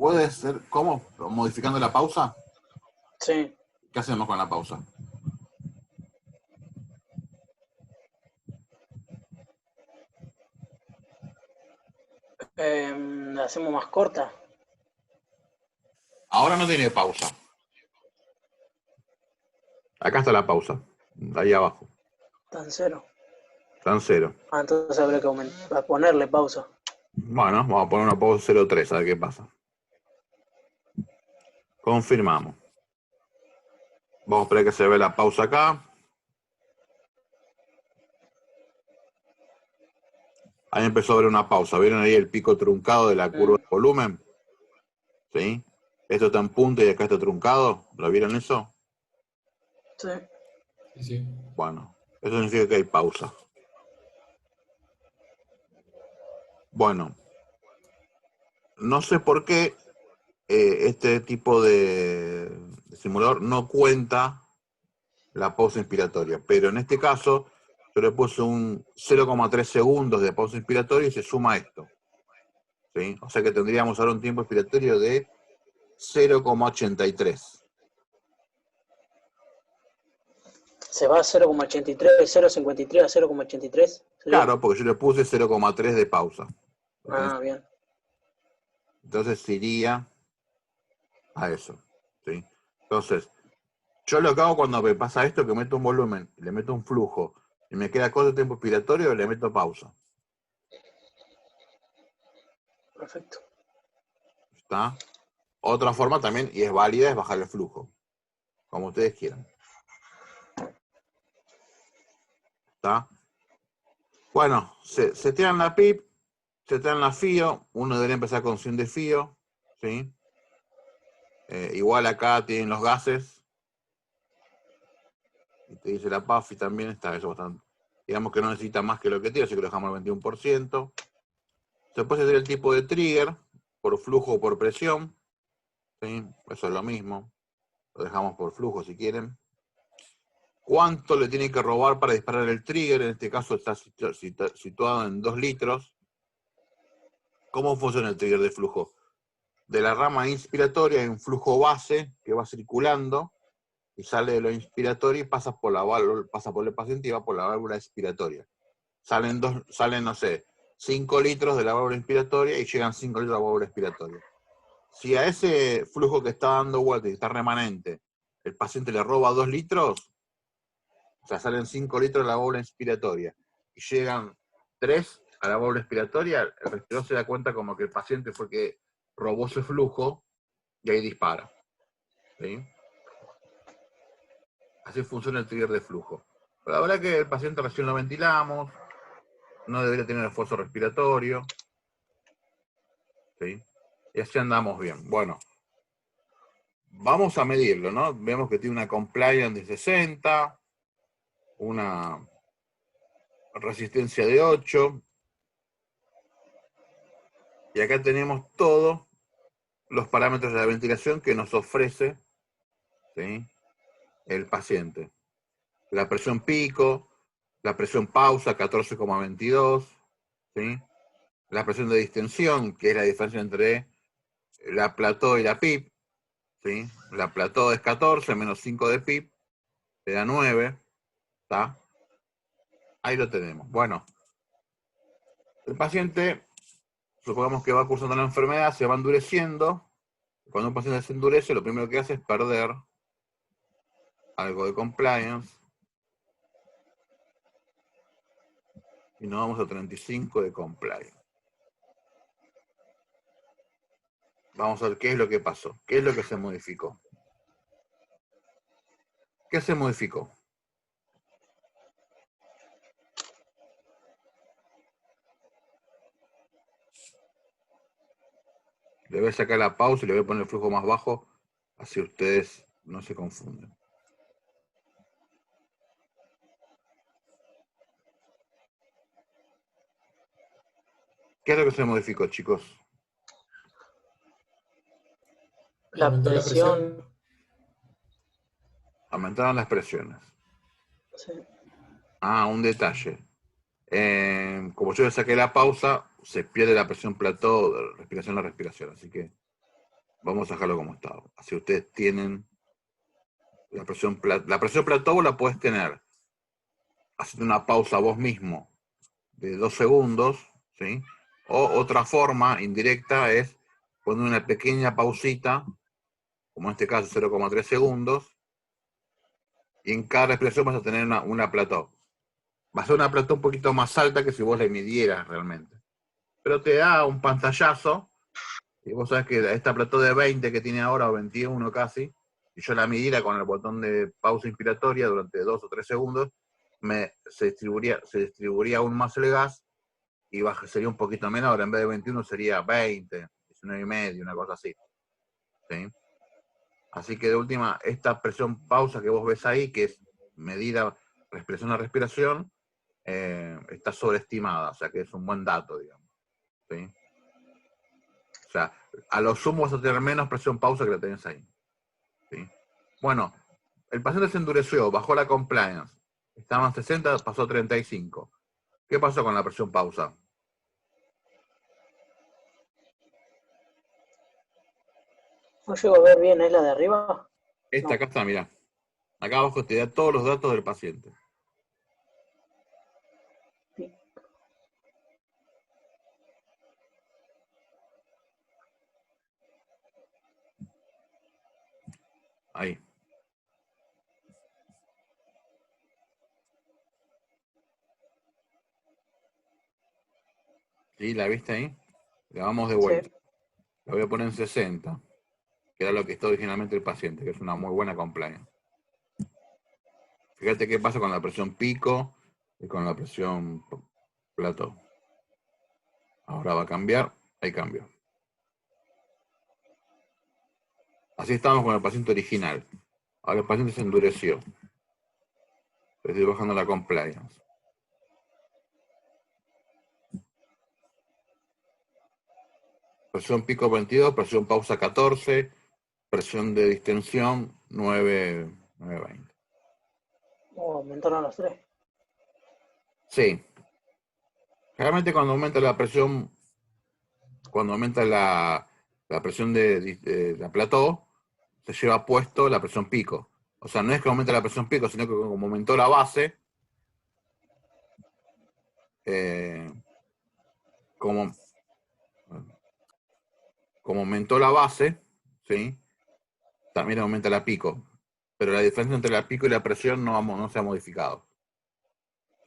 ¿Puede ser cómo? ¿Modificando la pausa? Sí. ¿Qué hacemos con la pausa? La hacemos más corta. Ahora no tiene pausa. Acá está la pausa. Ahí abajo. Está en cero. Está en 0. Entonces habría que ponerle pausa. Bueno, vamos a poner una pausa 0,3, a ver qué pasa. Confirmamos. Vamos a esperar que se vea la pausa acá. Ahí empezó a ver una pausa. ¿Vieron ahí el pico truncado de la curva de volumen? ¿Sí? Esto está en punta y acá está truncado. ¿Lo vieron eso? Sí. Sí. Bueno, eso significa que hay pausa. Bueno, no sé por qué este tipo de simulador no cuenta la pausa inspiratoria, pero en este caso yo le puse un 0,3 segundos de pausa inspiratoria y se suma esto. ¿Sí? O sea que tendríamos ahora un tiempo inspiratorio de 0,83. Se va a 0,83, 0,53 a 0,83. Claro, porque yo le puse 0,3 de pausa. Ah, bien. Entonces iría a eso. ¿Sí? Entonces, yo lo que hago cuando me pasa esto, que meto un volumen, le meto un flujo, y me queda corto tiempo inspiratorio, le meto pausa. Perfecto. ¿Está? Otra forma también, y es válida, es bajar el flujo. Como ustedes quieran. ¿Está? Bueno, se tiran la PIP, se tiran la FIO, uno debería empezar con 100 de FIO, ¿sí? Igual acá tienen los gases, y te dice la PAFI también, está eso bastante. Digamos que no necesita más que lo que tiene, así que lo dejamos al 21%. Se puede hacer el tipo de trigger, por flujo o por presión, ¿sí? Eso es lo mismo, lo dejamos por flujo si quieren. ¿Cuánto le tiene que robar para disparar el trigger? En este caso está situado en 2 litros. ¿Cómo funciona el trigger de flujo? De la rama inspiratoria hay un flujo base que va circulando y sale de lo inspiratorio y pasa por la válvula, pasa por el paciente y va por la válvula expiratoria. Salen, no sé, 5 litros de la válvula inspiratoria y llegan 5 litros de la válvula expiratoria. Si a ese flujo que está dando vuelta y está remanente, el paciente le roba 2 litros, o sea, salen 5 litros de la válvula inspiratoria y llegan 3 a la válvula expiratoria, el respirador se da cuenta como que el paciente fue que robó ese flujo y ahí dispara. ¿Sí? Así funciona el trigger de flujo. Pero la verdad que el paciente recién lo ventilamos, no debería tener esfuerzo respiratorio. ¿Sí? Y así andamos bien. Bueno, vamos a medirlo, ¿no? Vemos que tiene una compliance de 60, una resistencia de 8, y acá tenemos todos los parámetros de la ventilación que nos ofrece, ¿sí?, el paciente. La presión pico, la presión pausa 14,22, ¿sí?, la presión de distensión, que es la diferencia entre la plató y la PIP, ¿sí? La plató es 14, menos 5 de PIP, te da 9, ¿está? Ahí lo tenemos. Bueno, el paciente, supongamos que va cursando la enfermedad, se va endureciendo. Cuando un paciente se endurece, lo primero que hace es perder algo de compliance. Y nos vamos a 35 de compliance. Vamos a ver qué es lo que pasó, qué es lo que se modificó. ¿Qué se modificó? Le voy a sacar la pausa y le voy a poner el flujo más bajo, así ustedes no se confunden. ¿Qué es lo que se modificó, chicos? La presión. Aumentaron las presiones. Sí. Ah, un detalle. Como yo le saqué la pausa, se pierde la presión plató de respiración a respiración, así que Vamos a dejarlo como está. Así ustedes tienen la presión plató, vos la puedes tener haciendo una pausa vos mismo de 2 segundos, ¿sí? O otra forma indirecta es poner una pequeña pausita, como en este caso 0,3 segundos, y en cada respiración vas a tener una plató. Va a ser una plató un poquito más alta que si vos la midieras realmente. Pero te da un pantallazo, y vos sabés que esta plató de 20 que tiene ahora, o 21 casi, si yo la midiera con el botón de pausa inspiratoria durante 2 o 3 segundos, se distribuiría aún más el gas y sería un poquito menor. En vez de 21 sería 20, 19 y medio, una cosa así. ¿Sí? Así que de última, esta presión pausa que vos ves ahí, que es medida respiración a respiración, está sobreestimada, o sea que es un buen dato, digamos. ¿Sí? O sea, a lo sumo vas a tener menos presión pausa que la tenés ahí. ¿Sí? Bueno, el paciente se endureció, bajó la compliance, estaba en 60, pasó a 35. ¿Qué pasó con la presión pausa? No llego a ver bien, ¿es la de arriba? Esta No. acá está, mirá. Acá abajo te da todos los datos del paciente. Sí. Ahí. ¿Sí? ¿La viste ahí? La vamos de Sí. vuelta. La voy a poner en 60, que era lo que está originalmente el paciente, que es una muy buena compliance. Fíjate qué pasa con la presión pico y con la presión plató. Ahora va a cambiar, ahí cambió. Así estamos con el paciente original. Ahora el paciente se endureció. Estoy bajando la compliance. Presión pico 22, presión pausa 14, presión de distensión 920. Oh, aumentaron los tres. Sí. Realmente cuando aumenta la presión de la plató, se lleva puesto la presión pico. O sea, no es que aumente la presión pico, sino que como aumentó la base, eh, como, como aumentó la base, ¿sí? También aumenta la pico. Pero la diferencia entre la pico y la presión no se ha modificado.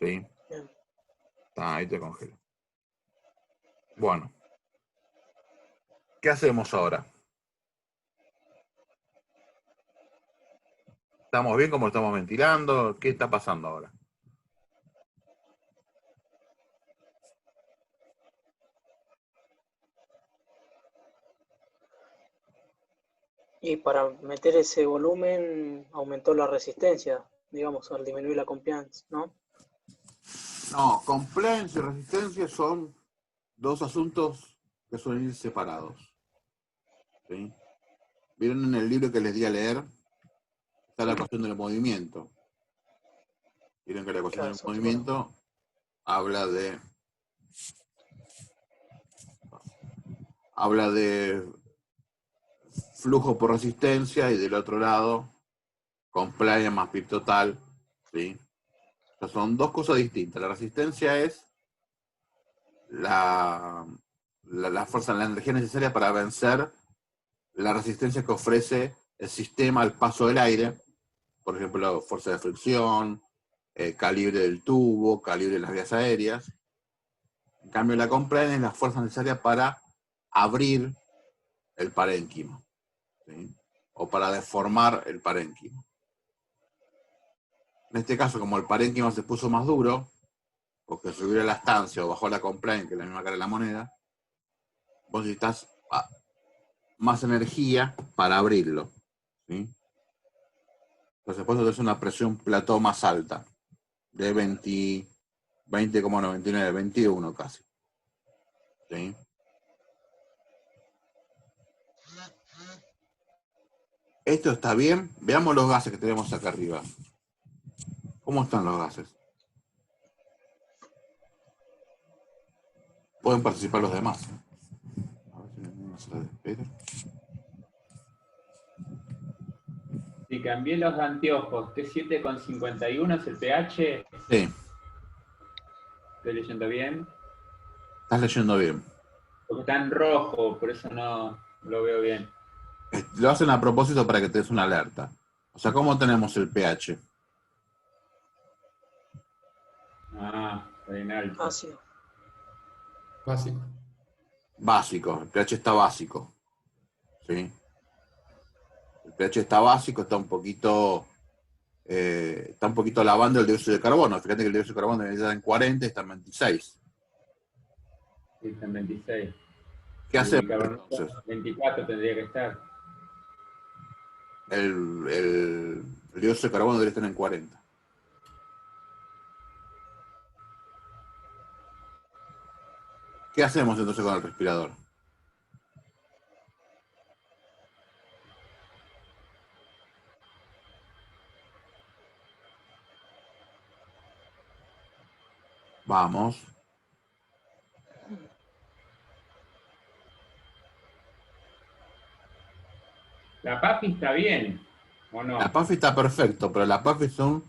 ¿Sí? Bien. Ahí te congelo. Bueno, ¿qué hacemos ahora? ¿Estamos bien como estamos ventilando? ¿Qué está pasando ahora? Y para meter ese volumen aumentó la resistencia, digamos, al disminuir la compliance, ¿no? No, compliance y resistencia son dos asuntos que suelen ir separados. ¿Sí? ¿Vieron en el libro que les di a leer? Está la ecuación del movimiento. Vieron que la ecuación Claro, del son separados. movimiento habla de flujo por resistencia y del otro lado compliance más pip total. ¿Sí? O sea, son dos cosas distintas. La resistencia es la fuerza, la energía necesaria para vencer la resistencia que ofrece el sistema al paso del aire, por ejemplo, fuerza de fricción, calibre del tubo, calibre de las vías aéreas. En cambio, la compliance es la fuerza necesaria para abrir el parénquima, ¿sí? O para deformar el parénquima. En este caso, como el parénquima se puso más duro, porque subió la estancia o bajó la compliance, que es la misma cara de la moneda, vos necesitas más energía para abrirlo. ¿Sí? Entonces, por eso es una presión plató más alta, de 20,99, 21 casi. ¿Sí? Esto está bien. Veamos los gases que tenemos acá arriba. ¿Cómo están los gases? Pueden participar los demás. A ver si no se la despego. cambié los anteojos. T7,51 es el pH. Sí, ¿Estoy leyendo bien? estás leyendo bien. Porque está en rojo, por eso no lo veo bien. Lo hacen a propósito para que te des una alerta. O sea, ¿cómo tenemos el pH? Ah, está bien alto. Ácido. Básico. Básico, el pH está básico. ¿Sí? El pH está básico, está un poquito lavando el dióxido de carbono. Fíjate que el dióxido de carbono debería estar en 40 y está en 26. Sí, está en 26. ¿Qué Y hacemos bicarbonato, entonces? 24 tendría que estar. El dióxido de carbono debería estar en 40. ¿Qué hacemos entonces con el respirador? Vamos. La PAPI está bien, ¿o no? La PAFI está perfecto, pero la PAFI es un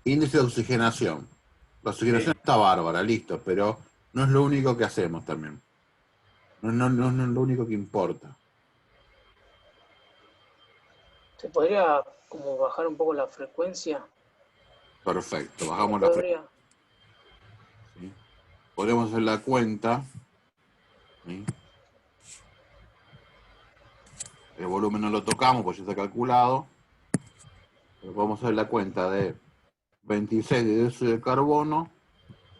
índice de oxigenación. La oxigenación Sí. está bárbara, listo, pero no es lo único que hacemos también. No es lo único que importa. ¿Se podría como bajar un poco la frecuencia? Perfecto, ¿No bajamos la frecuencia. podría? ¿Sí? Podemos hacer la cuenta. ¿Sí? El volumen no lo tocamos, pues ya está calculado. Pero podemos hacer la cuenta de 26 de dióxido de carbono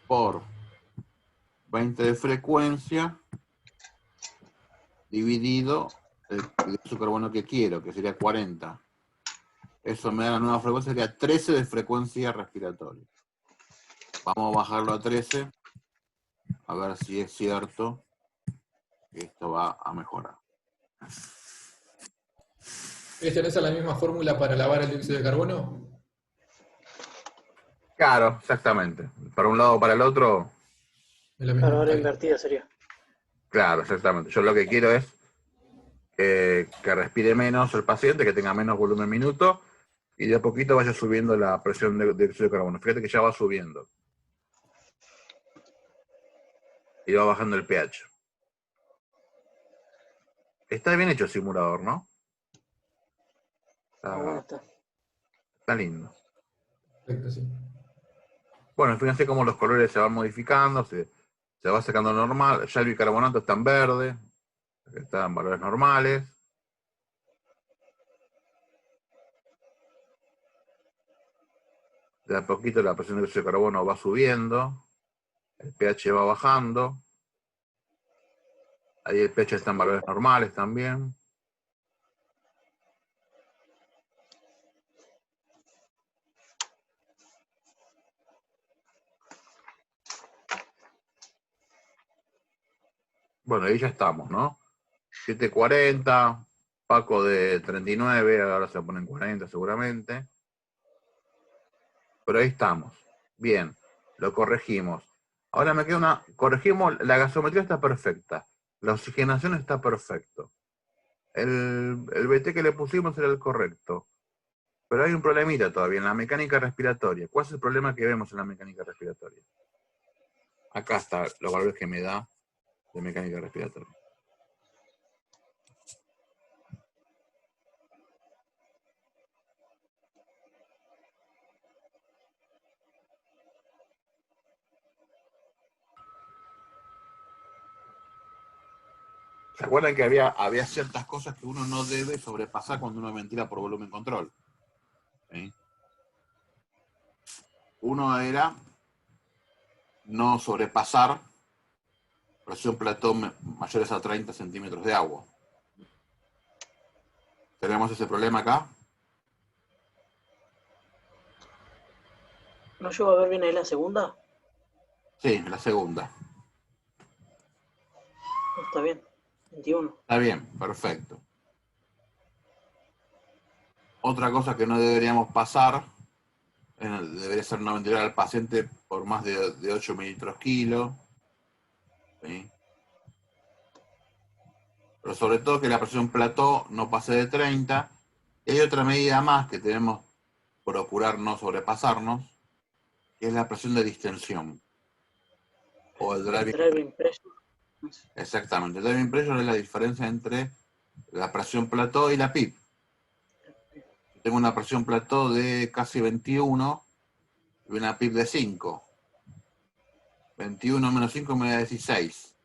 por 20 de frecuencia dividido el dióxido de carbono que quiero, que sería 40. Eso me da la nueva frecuencia, sería 13 de frecuencia respiratoria. Vamos a bajarlo a 13, a ver si es cierto que esto va a mejorar. Cristian, ¿esa es la misma fórmula para lavar el dióxido de carbono? Claro, exactamente. Para un lado o para el otro, Es la Claro, misma. ahora Está bien. invertida sería. claro, exactamente. Yo lo que quiero es que respire menos el paciente, que tenga menos volumen minuto, y de a poquito vaya subiendo la presión de dióxido de carbono. Fíjate que ya va subiendo. Y va bajando el pH. Está bien hecho el simulador, ¿no? Ah, bueno, está. Está lindo. Perfecto, sí. Bueno, fíjense cómo los colores se van modificando, se va sacando normal. Ya el bicarbonato está en verde, está en valores normales. De a poquito la presión de dióxido de carbono va subiendo, el pH va bajando. Ahí el pH está en valores normales también. Bueno, ahí ya estamos, ¿no? 740, Paco de 39, ahora se ponen 40 seguramente. Pero ahí estamos. Bien, lo corregimos. Ahora me queda corregimos, la gasometría está perfecta. La oxigenación está perfecto. El BT que le pusimos era el correcto. Pero hay un problemita todavía en la mecánica respiratoria. ¿Cuál es el problema que vemos en la mecánica respiratoria? Acá está los valores que me da de mecánica respiratoria. ¿Se acuerdan que había ciertas cosas que uno no debe sobrepasar cuando uno ventila por volumen control? ¿Sí? Uno era no sobrepasar presión plató mayores a 30 centímetros de agua. ¿Tenemos ese problema acá? ¿No llego a ver bien ahí la segunda? Sí, la segunda. Está bien. 21. Está bien, perfecto. Otra cosa que no deberíamos pasar, debería ser no ventilar al paciente por más de 8 mililitros kilo. ¿Sí? Pero sobre todo que la presión plató no pase de 30 Y hay otra medida más que tenemos que procurar no sobrepasarnos, que es la presión de distensión. O el driving Driving pressure. Exactamente. El driving pressure es la diferencia entre la presión plató y la PIP. Tengo una presión plató de casi 21 y una PIP de 5. 21 menos 5 me da 16.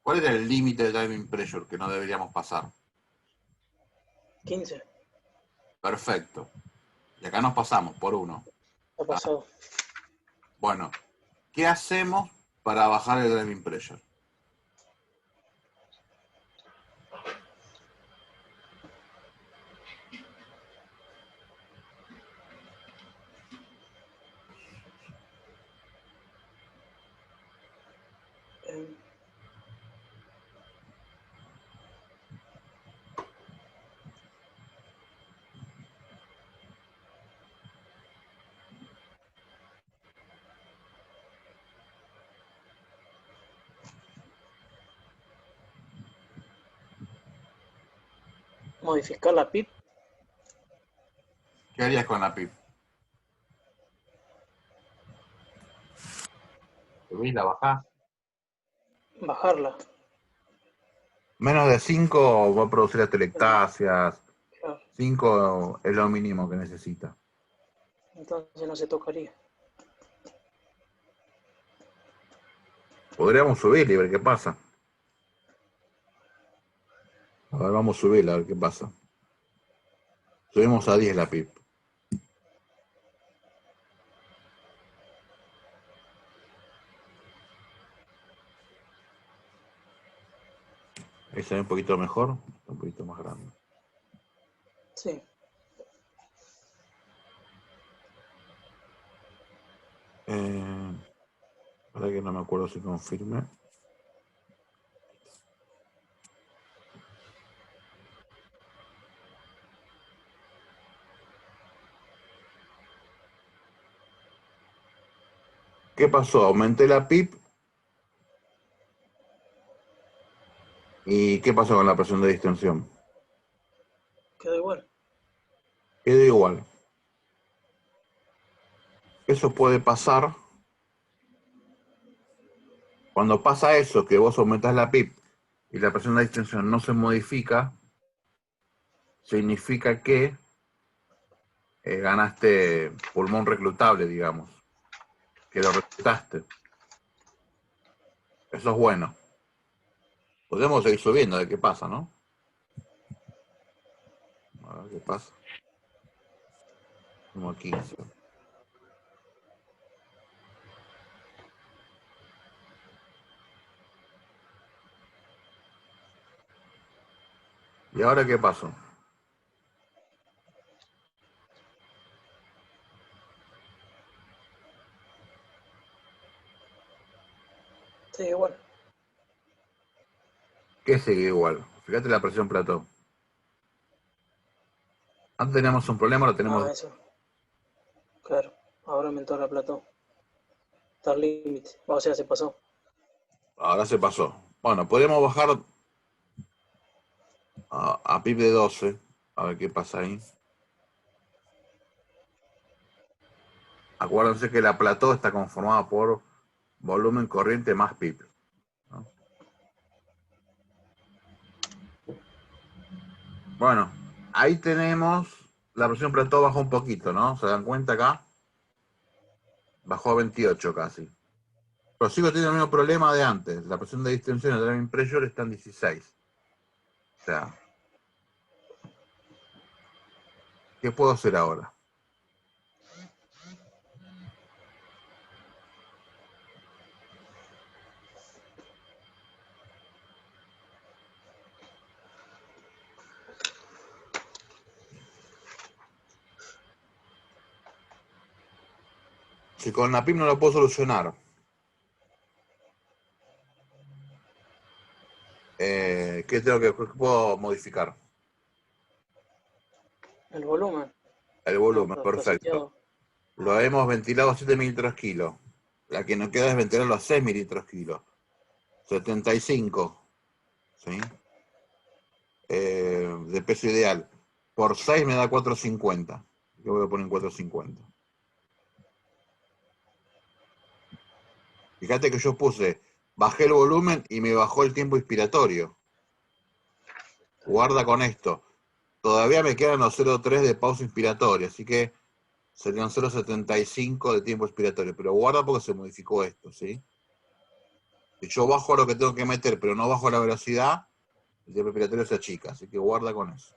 ¿Cuál era el límite de driving pressure que no deberíamos pasar? 15. Perfecto. Y acá nos pasamos por 1. Ha pasado. Bueno, ¿qué hacemos para bajar el driving pressure? Modificar la PIP. ¿Qué harías con la PIP? ¿Subís, la bajás? Bajarla. Menos de 5 va a producir atelectasias. Claro. 5 es lo mínimo que necesita. Entonces no se tocaría. Podríamos subir y ver qué pasa. A ver, vamos a subirla a ver qué pasa. Subimos a 10 la PIP. Ahí se ve un poquito mejor, un poquito más grande. Sí. Para que no me acuerdo si confirme. ¿Qué pasó? Aumenté la PIP. ¿Y qué pasó con la presión de distensión? Quedó igual. Quedó igual. Eso puede pasar cuando pasa eso, que vos aumentás la PIP y la presión de distensión no se modifica, significa que ganaste pulmón reclutable, digamos, que lo reclutaste. Eso es bueno. Podemos seguir subiendo, a ver qué pasa, ¿no? A ver qué pasa. Como 15. ¿Y ahora qué pasó? Sí, igual. ¿Qué sigue igual? Fíjate la presión plató. Antes teníamos un problema, ahora tenemos... Ah, eso. Claro. Ahora aumentó la plató. Está al límite. O sea, se pasó. Ahora se pasó. Bueno, podemos bajar a PIB de 12. A ver qué pasa ahí. Acuérdense que la plató está conformada por volumen corriente más PIB, ¿no? Bueno, ahí tenemos... La presión plató bajó un poquito, ¿no? ¿Se dan cuenta acá? Bajó a 28 casi. Pero sigo teniendo el mismo problema de antes. La presión de distensión y el driving pressure está en 16. O sea, ¿qué puedo hacer ahora? Si con la PIP no lo puedo solucionar, ¿qué puedo modificar? El volumen. El volumen, Está perfecto. seteado. Lo hemos ventilado a 7 mililitros kilo. La que nos queda es ventilarlo a 6 mililitros kilo. 75. ¿Sí? De peso ideal. por 6 me da 450. Yo voy a poner en 450. Fíjate que yo bajé el volumen y me bajó el tiempo inspiratorio. Guarda con esto. Todavía me quedan los 0,3 de pausa inspiratoria, así que serían 0,75 de tiempo inspiratorio. Pero guarda porque se modificó esto, ¿sí? Si yo bajo lo que tengo que meter, pero no bajo la velocidad, el tiempo inspiratorio se achica, así que guarda con eso.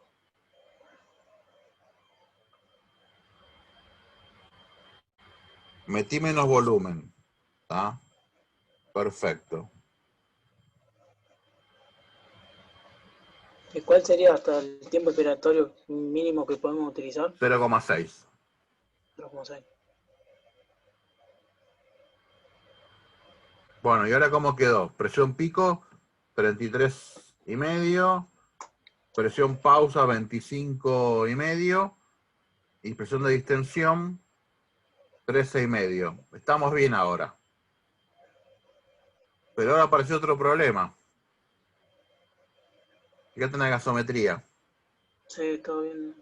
Metí menos volumen, ¿está? Perfecto. ¿Y cuál sería hasta el tiempo esperatorio mínimo que podemos utilizar? 0,6. 0,6. Bueno, ¿y ahora cómo quedó? Presión pico, 33,5. Presión pausa, 25,5. Y presión de distensión, 13,5. Estamos bien ahora. Pero ahora apareció otro problema. Fíjate en la gasometría. Sí, está bien.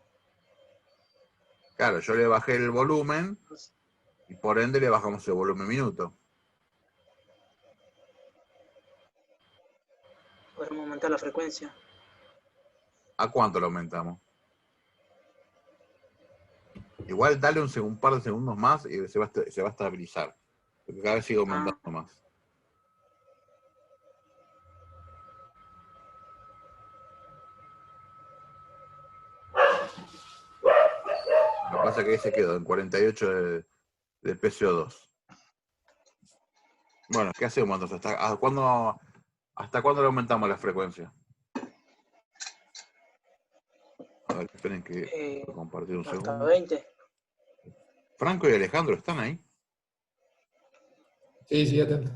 Claro, yo le bajé el volumen y por ende le bajamos el volumen minuto. Podemos aumentar la frecuencia. ¿A cuánto lo aumentamos? Igual dale un par de segundos más y se va a estabilizar. Porque cada vez sigue aumentando más. Lo que pasa es que ahí se quedó en 48 de PCO2. Bueno, ¿qué hacemos entonces? ¿Hasta cuándo le aumentamos la frecuencia? A ver, esperen que voy a compartir un Hasta segundo. 20. Franco y Alejandro, ¿están ahí? Sí, sí, atento.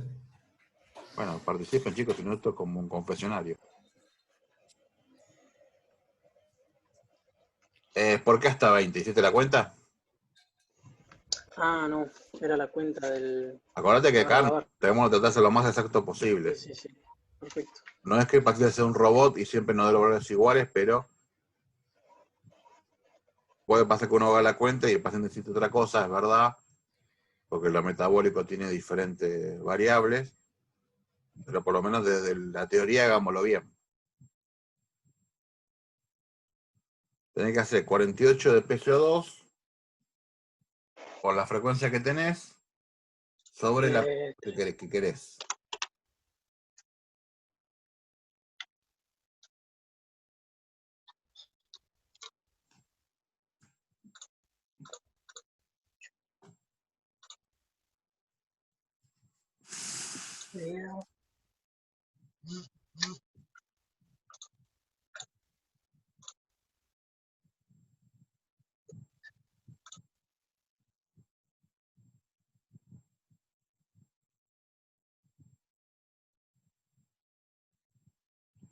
Bueno, participen, chicos, si no esto es como un confesionario. ¿Por qué hasta 20? ¿Hiciste la cuenta? Ah, no, era la cuenta del... Acordate que para acá grabar. debemos tratar de ser lo más exacto posible. Sí, sí, sí. Perfecto. No es que el paciente sea un robot y siempre nos dé los valores iguales, pero puede pasar que uno haga la cuenta y el paciente necesite otra cosa, es verdad, porque lo metabólico tiene diferentes variables, pero por lo menos desde la teoría hagámoslo bien. Tenés que hacer 48 de PCO2 por la frecuencia que tenés sobre la que querés.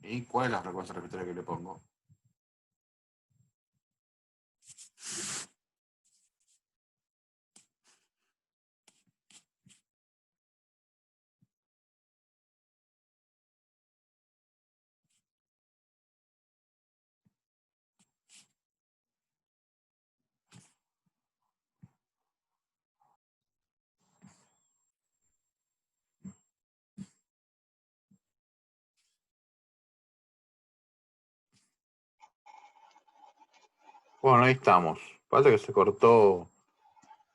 ¿Y cuál es la frecuencia respiratoria que le pongo? Bueno, ahí estamos. Parece que se cortó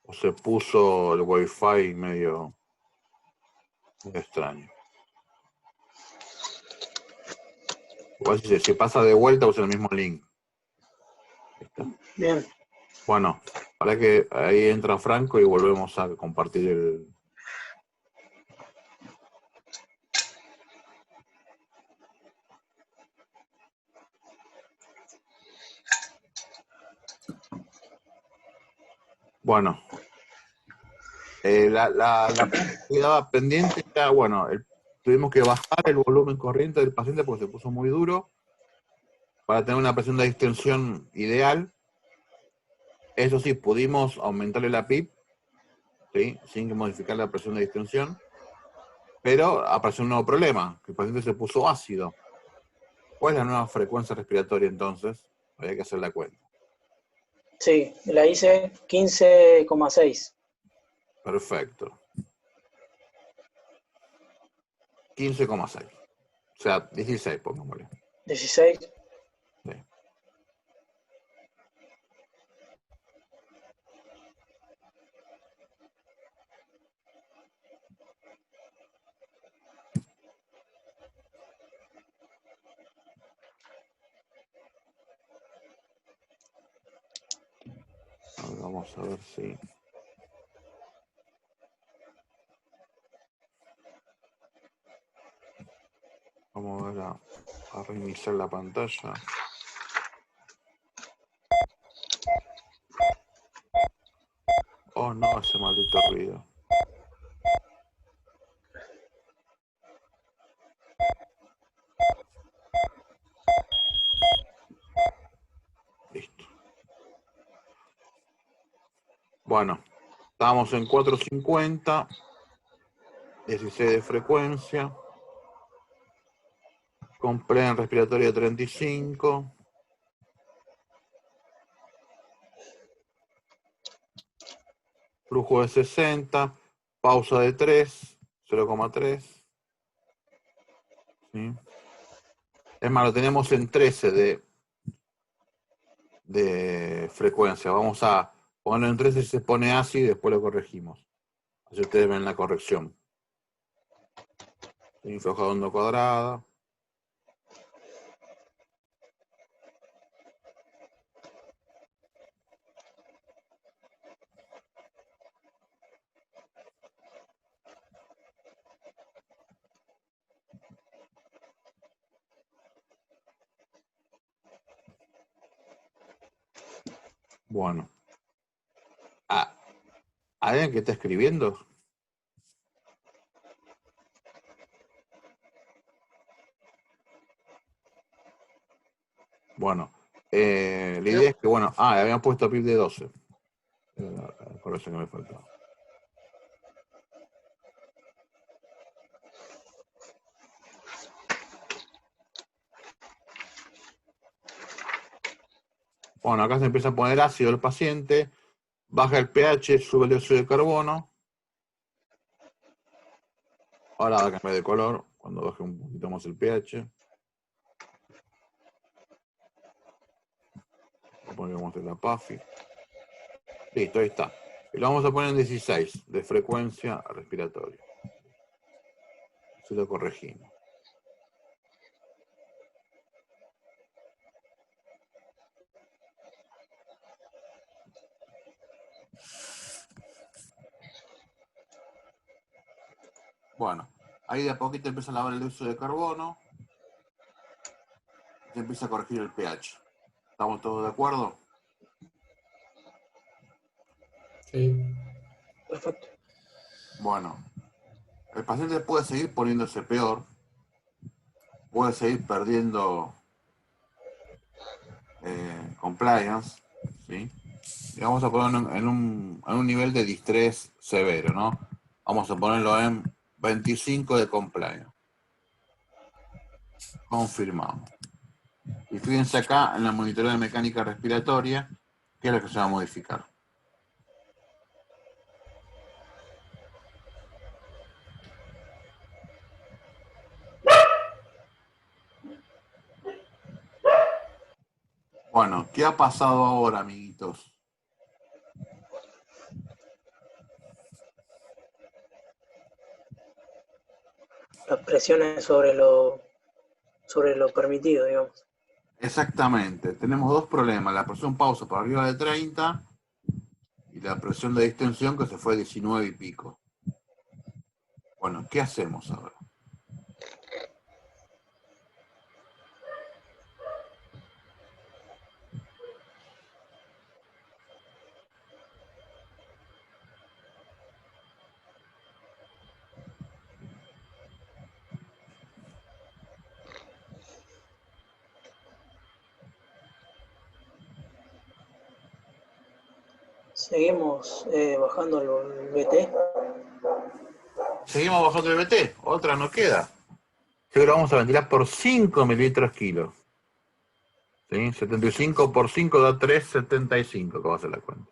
o se puso el Wi-Fi medio extraño. Igual si pasa de vuelta usa el mismo link. Ahí está. Bien. Bueno, para que ahí entra Franco y volvemos a compartir el... Bueno, la parte que quedaba pendiente era, bueno, tuvimos que bajar el volumen corriente del paciente porque se puso muy duro para tener una presión de distensión ideal. Eso sí, pudimos aumentarle la PIP, ¿sí? Sin modificar la presión de distensión, pero apareció un nuevo problema, que el paciente se puso ácido. ¿Cuál es la nueva frecuencia respiratoria entonces? Había que hacer la cuenta. Sí, la hice 15,6. Perfecto. 15,6. O sea, 16, pongámosle. 16. Sí. A ver, vamos a ver si... Vamos a ver a reiniciar la pantalla. Oh no, ese maldito ruido. Listo. Bueno, estamos en 450, 16 de frecuencia, con plena respiratoria 35, flujo de 60, pausa de 3, 0,3. ¿Sí? Es más, lo tenemos en 13 de frecuencia. Vamos a ponerlo en 13 si se pone así y después lo corregimos. Así ustedes ven la corrección. ¿Sí? Floja de onda cuadrada. Bueno. ¿Alguien que está escribiendo? Bueno, la idea es que, bueno, habían puesto PIB de 12. Por eso que me faltaba. Bueno, acá se empieza a poner ácido el paciente, baja el pH, sube el dióxido de carbono. Ahora va a cambiar de color cuando baje un poquito más el pH. Ponemos la PAFI. Listo, ahí está. Y lo vamos a poner en 16 de frecuencia respiratoria. Se lo corregimos. Bueno, ahí de a poquito empieza a lavar el dióxido de carbono. Se empieza a corregir el pH. ¿Estamos todos de acuerdo? Sí. Perfecto. Bueno, el paciente puede seguir poniéndose peor, puede seguir perdiendo compliance, ¿sí? Y vamos a ponerlo en un nivel de distrés severo, ¿no? Vamos a ponerlo en 25 de compliance. Confirmamos. Y fíjense acá en la monitoreo de mecánica respiratoria, ¿qué es lo que se va a modificar? Bueno, ¿qué ha pasado ahora, amiguitos? Las presiones sobre lo permitido, digamos. Exactamente, tenemos dos problemas, la presión pausa por arriba de 30 y la presión de distensión que se fue a 19 y pico. Bueno, ¿qué hacemos ahora? Seguimos bajando el BT. Seguimos bajando el BT, otra no queda. Yo creo que vamos a ventilar por 5 mililitros kilo. ¿Sí? 75 por 5 da 3,75, ¿cómo va a hacer la cuenta?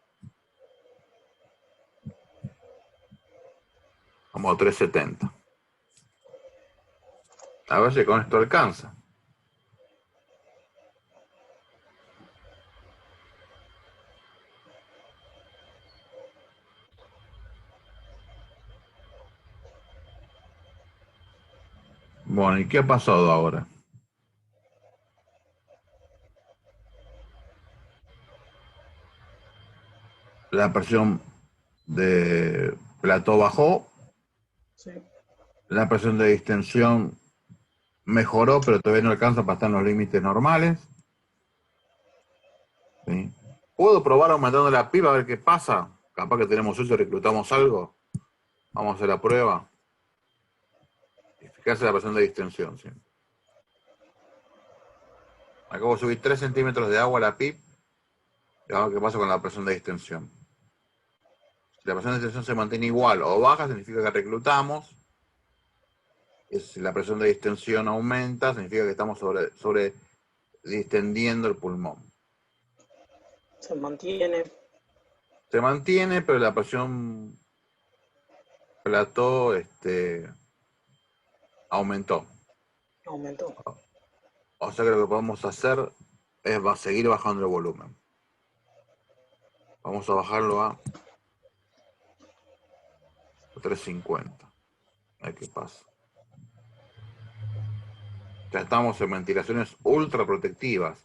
Como 3,70. A ver si con esto alcanza. Bueno, ¿y qué ha pasado ahora? La presión de plató bajó, Sí. la presión de distensión mejoró, pero todavía no alcanza para estar en los límites normales. ¿Sí? ¿Puedo probar aumentando la piba a ver qué pasa? Capaz que tenemos suerte y reclutamos algo. Vamos a hacer la prueba. Y fijarse la presión de distensión. ¿Sí? Acabo de subir 3 centímetros de agua a la PIB. Y vamos a ver qué pasa con la presión de distensión. Si la presión de distensión se mantiene igual o baja, significa que reclutamos. Y si la presión de distensión aumenta, significa que estamos sobre distendiendo el pulmón. Se mantiene. Se mantiene, pero la presión plató aumentó. Aumentó. O sea que lo que podemos hacer es seguir bajando el volumen. Vamos a bajarlo a 350. A ver qué pasa. Ya estamos en ventilaciones ultra protectivas.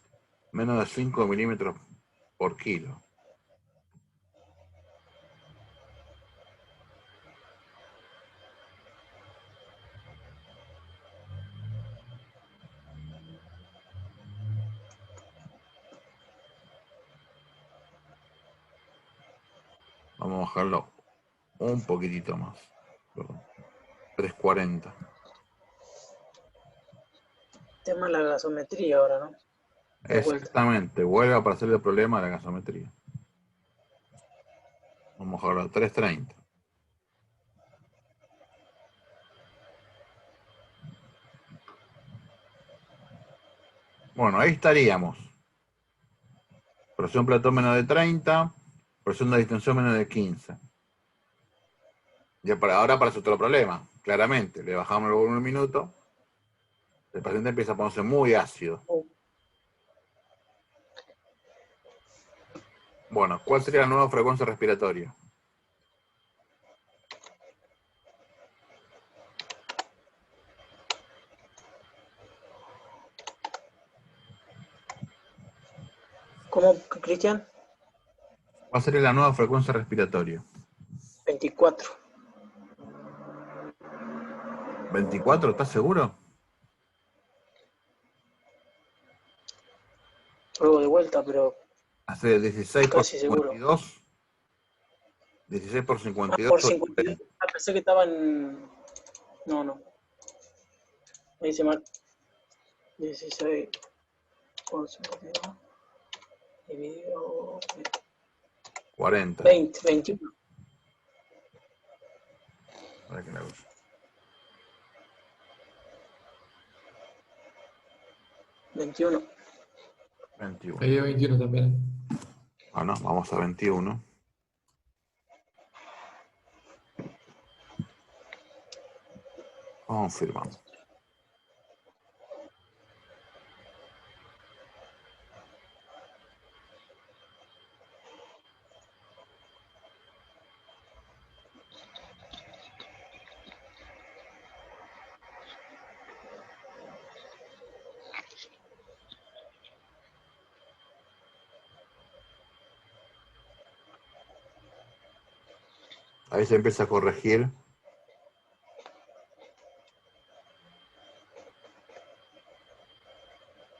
Menos de 5 milímetros por kilo. Vamos a bajarlo un poquitito más. Perdón. 340. Tema de la gasometría ahora, ¿no? De vuelta. Exactamente. Vuelve a aparecer el problema de la gasometría. Vamos a bajarlo a 330. Bueno, ahí estaríamos. Presión plató menos de 30, presión de distensión menos de 15. Ya ahora aparece otro problema, claramente. Le bajamos el volumen un minuto, el paciente empieza a ponerse muy ácido. Bueno, ¿cuál sería la nueva frecuencia respiratoria? ¿Cómo, Cristian? ¿Cuál sería la nueva frecuencia respiratoria? 24. ¿24? ¿Estás seguro? Pruebo de vuelta, pero Hace 16 por casi seguro. 52. 16 por 52 Por sobre 52. 30. Pensé que estaba en. No. Me dice mal. 16 por 52. Dividido. 40. 20, 21. Para que la use. 21. 21. Ahí dio 21 también. Bueno, vamos a 21. Confirmamos. Ahí se empieza a corregir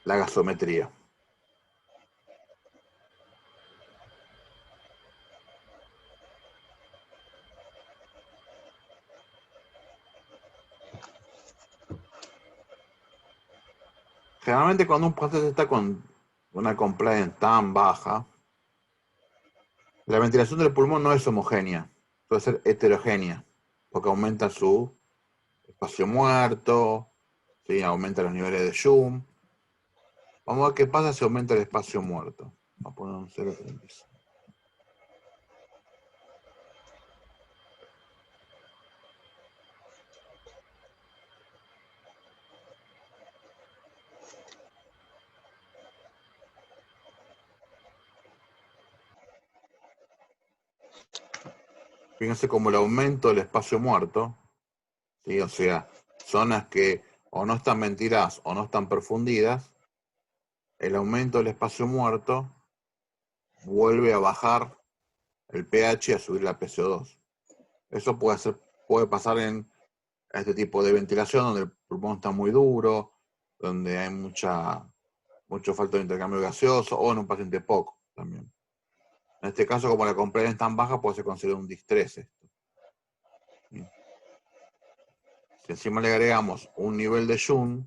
la gasometría. Generalmente cuando un paciente está con una compliance tan baja, la ventilación del pulmón no es homogénea, puede ser heterogénea, porque aumenta su espacio muerto, ¿sí? Aumenta los niveles de Schum. Vamos a ver qué pasa si aumenta el espacio muerto. Vamos a poner un 0,36. Fíjense cómo el aumento del espacio muerto, ¿sí? O sea, zonas que o no están ventiladas o no están perfundidas, el aumento del espacio muerto vuelve a bajar el pH y a subir la PCO2. Eso puede pasar en este tipo de ventilación donde el pulmón está muy duro, donde hay mucho falta de intercambio gaseoso, o en un paciente poco también. En este caso, como la compresión es tan baja, puede ser considerado un distrés esto. Si encima le agregamos un nivel de Jung,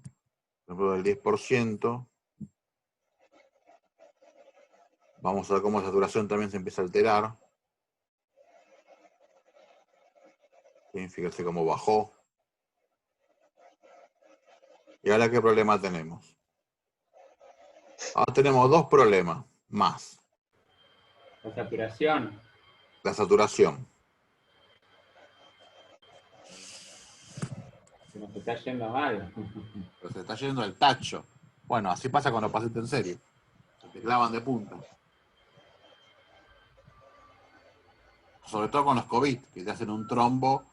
por ejemplo del 10%, vamos a ver cómo la saturación también se empieza a alterar. ¿Sí? Fíjense cómo bajó. ¿Y ahora qué problema tenemos? Ahora tenemos dos problemas más. La saturación. La saturación. Se nos está yendo mal. Pero se está yendo el tacho. Bueno, así pasa con los pacientes en serio. Se te clavan de punta. Sobre todo con los COVID, que te hacen un trombo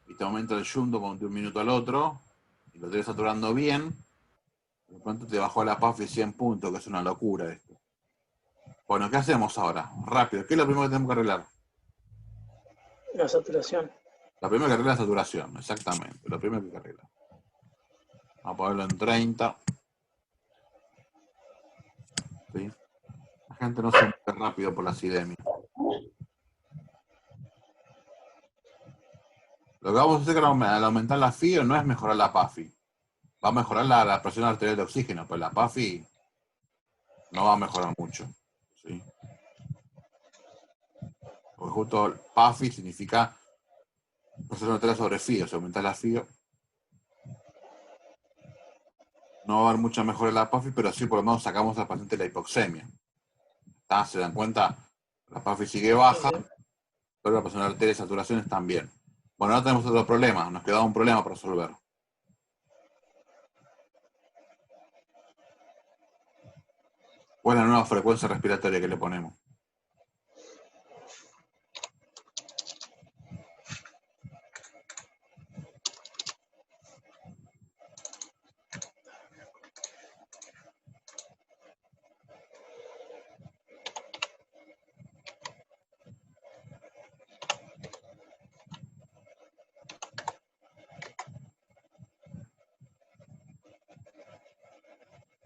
y te aumenta el yunto de un minuto al otro y lo tienes saturando bien. De pronto te bajó la PAFI 100 puntos, que es una locura esto. Bueno, ¿qué hacemos ahora? Rápido, ¿qué es lo primero que tenemos que arreglar? La saturación. La primera que arreglar es la saturación, exactamente. Lo primero que hay que arreglar. Vamos a ponerlo en 30. ¿Sí? La gente no se mueve rápido por la acidemia. Lo que vamos a hacer al aumentar la FIO no es mejorar la PAFI. Va a mejorar la presión arterial de oxígeno, pero la PAFI no va a mejorar mucho. ¿Sí? Porque justo PAFI significa presión arterial sobre FIO. Si aumentas la FIO, no va a haber mucha mejora en la PAFI, pero sí por lo menos sacamos al paciente de la hipoxemia. ¿Está? ¿Se dan cuenta? La PAFI sigue baja, Sí. pero la presión arterial y saturaciones también. Bueno, ahora tenemos otro problema. Nos queda un problema por resolver. ¿Cuál es la nueva frecuencia respiratoria que le ponemos?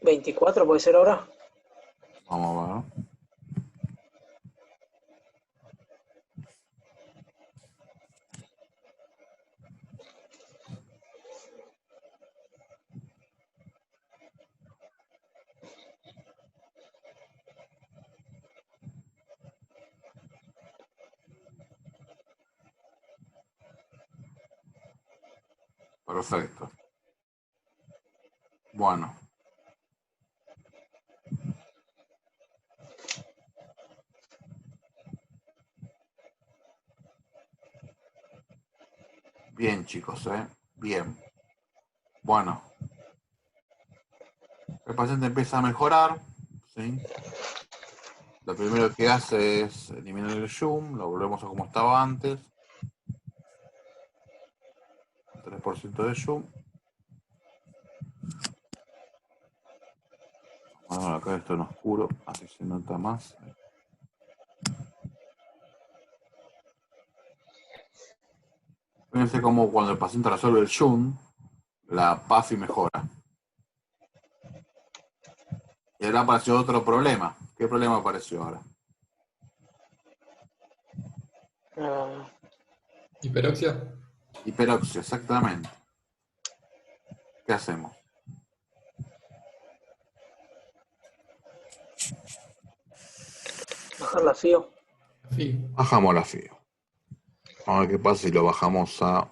¿24 puede ser ahora? Vamos a ver. Perfecto. Bueno. Bien, chicos, ¿eh? Bien. Bueno. El paciente empieza a mejorar, ¿sí? Lo primero que hace es eliminar el zoom, lo volvemos a como estaba antes. 3% de zoom. Bueno, acá esto en oscuro, así se nota más. Fíjense cómo cuando el paciente resuelve el zoom, la PAFI mejora. Y ahora apareció otro problema. ¿Qué problema apareció ahora? Ah, Hiperoxia. Hiperoxia, exactamente. ¿Qué hacemos? bajar la FIO. Sí. Bajamos la FIO. Vamos a ver qué pasa si lo bajamos a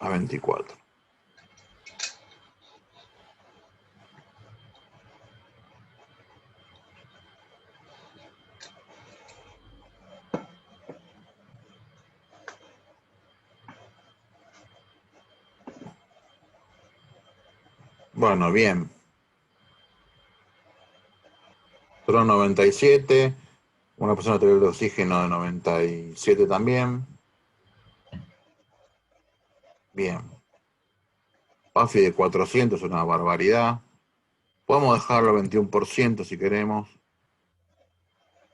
24. Bueno, bien. Son 97. Una persona tiene el oxígeno de 97 también. Bien. PAFI de 400 es una barbaridad. Podemos dejarlo al 21% si queremos.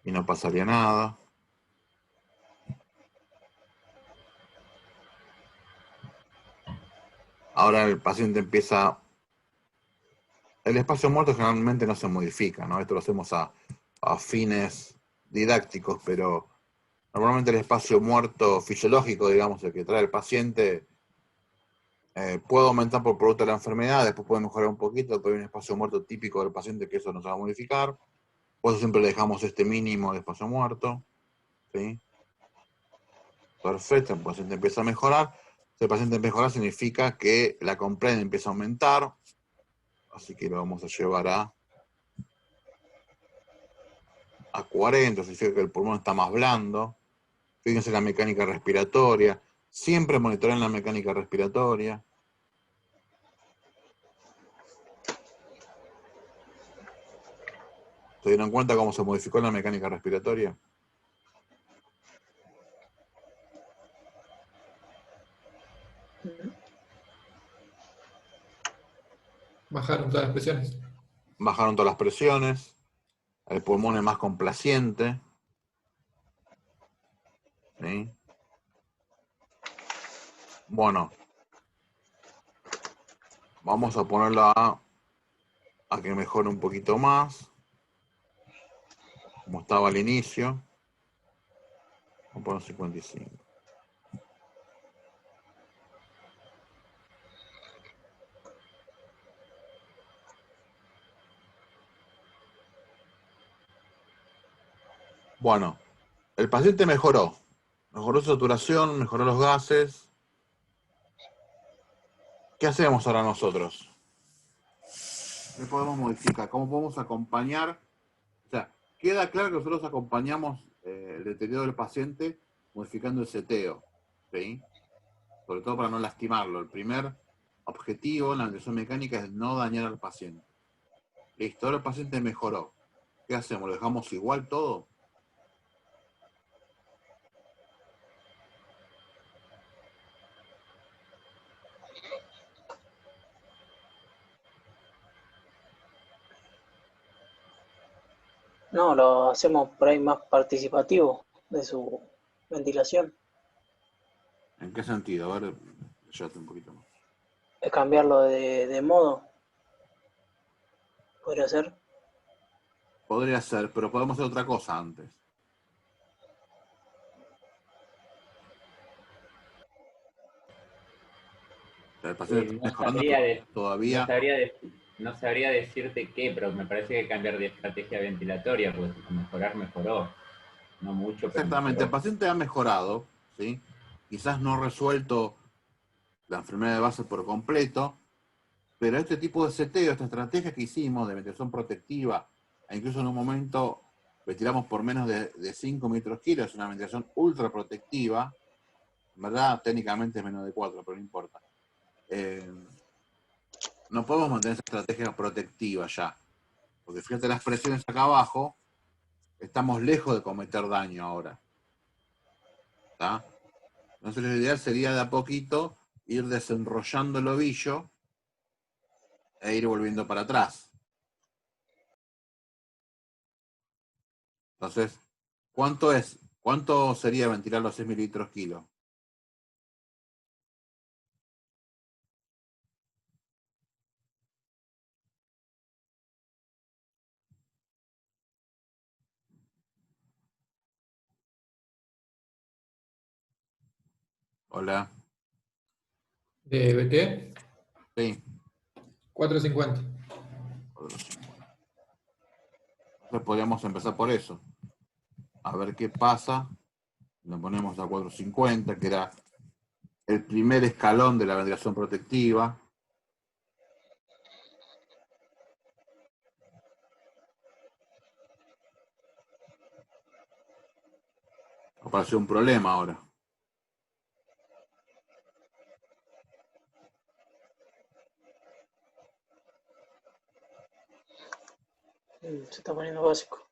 Y no pasaría nada. Ahora el paciente empieza... El espacio muerto generalmente no se modifica, ¿no? Esto lo hacemos a fines didácticos, pero normalmente el espacio muerto fisiológico, digamos, el que trae el paciente, puede aumentar por producto de la enfermedad, después puede mejorar un poquito, pero hay un espacio muerto típico del paciente que eso no se va a modificar. Por eso siempre le dejamos este mínimo de espacio muerto. ¿Sí? Perfecto, el paciente empieza a mejorar. Si el paciente mejora significa que la compresión empieza a aumentar. Así que lo vamos a llevar a 40, significa que el pulmón está más blando. Fíjense la mecánica respiratoria. Siempre monitoren la mecánica respiratoria. ¿Se dieron cuenta cómo se modificó la mecánica respiratoria? Bajaron todas las presiones. Bajaron todas las presiones. El pulmón es más complaciente. ¿Sí? Bueno, vamos a ponerlo a que mejore un poquito más. Como estaba al inicio. Vamos a poner 55. Bueno, el paciente mejoró. Mejoró su saturación, mejoró los gases. ¿Qué hacemos ahora nosotros? ¿Qué podemos modificar? ¿Cómo podemos acompañar? O sea, queda claro que nosotros acompañamos el deterioro del paciente modificando el seteo, ¿sí? Sobre todo para no lastimarlo. El primer objetivo en la ventilación mecánica es no dañar al paciente. Listo, ahora el paciente mejoró. ¿Qué hacemos? ¿Lo dejamos igual todo? No, lo hacemos por ahí más participativo de su ventilación. ¿En qué sentido? A ver, llévate un poquito más. Es cambiarlo de modo. ¿Podría ser? Podría ser, pero podemos hacer otra cosa antes. O sea, el paciente está No mejorando, sabría, pero de- no todavía... sabría, de- no sabría decirte qué, pero me parece que cambiar de estrategia ventilatoria, pues mejorar mejoró. No mucho, pero Exactamente, el mejoró. paciente ha mejorado, ¿sí? Quizás no ha resuelto la enfermedad de base por completo, pero este tipo de seteo, esta estrategia que hicimos de ventilación protectiva, e incluso en un momento ventilamos por menos de 5 metros kilos, es una ventilación ultra protectiva, en verdad técnicamente es menos de 4, pero no importa. No podemos mantener esa estrategia protectiva ya, porque fíjate las presiones acá abajo, estamos lejos de cometer daño ahora. ¿Está? Entonces lo ideal sería de a poquito ir desenrollando el ovillo e ir volviendo para atrás. Entonces, ¿cuánto es? ¿Cuánto sería ventilar los 6 mililitros kilo? Hola. ¿De qué? Sí. 450. Entonces podríamos empezar por eso. A ver qué pasa. Lo ponemos a 450, que era el primer escalón de la ventilación protectiva. Apareció un problema ahora. Se está poniendo básico.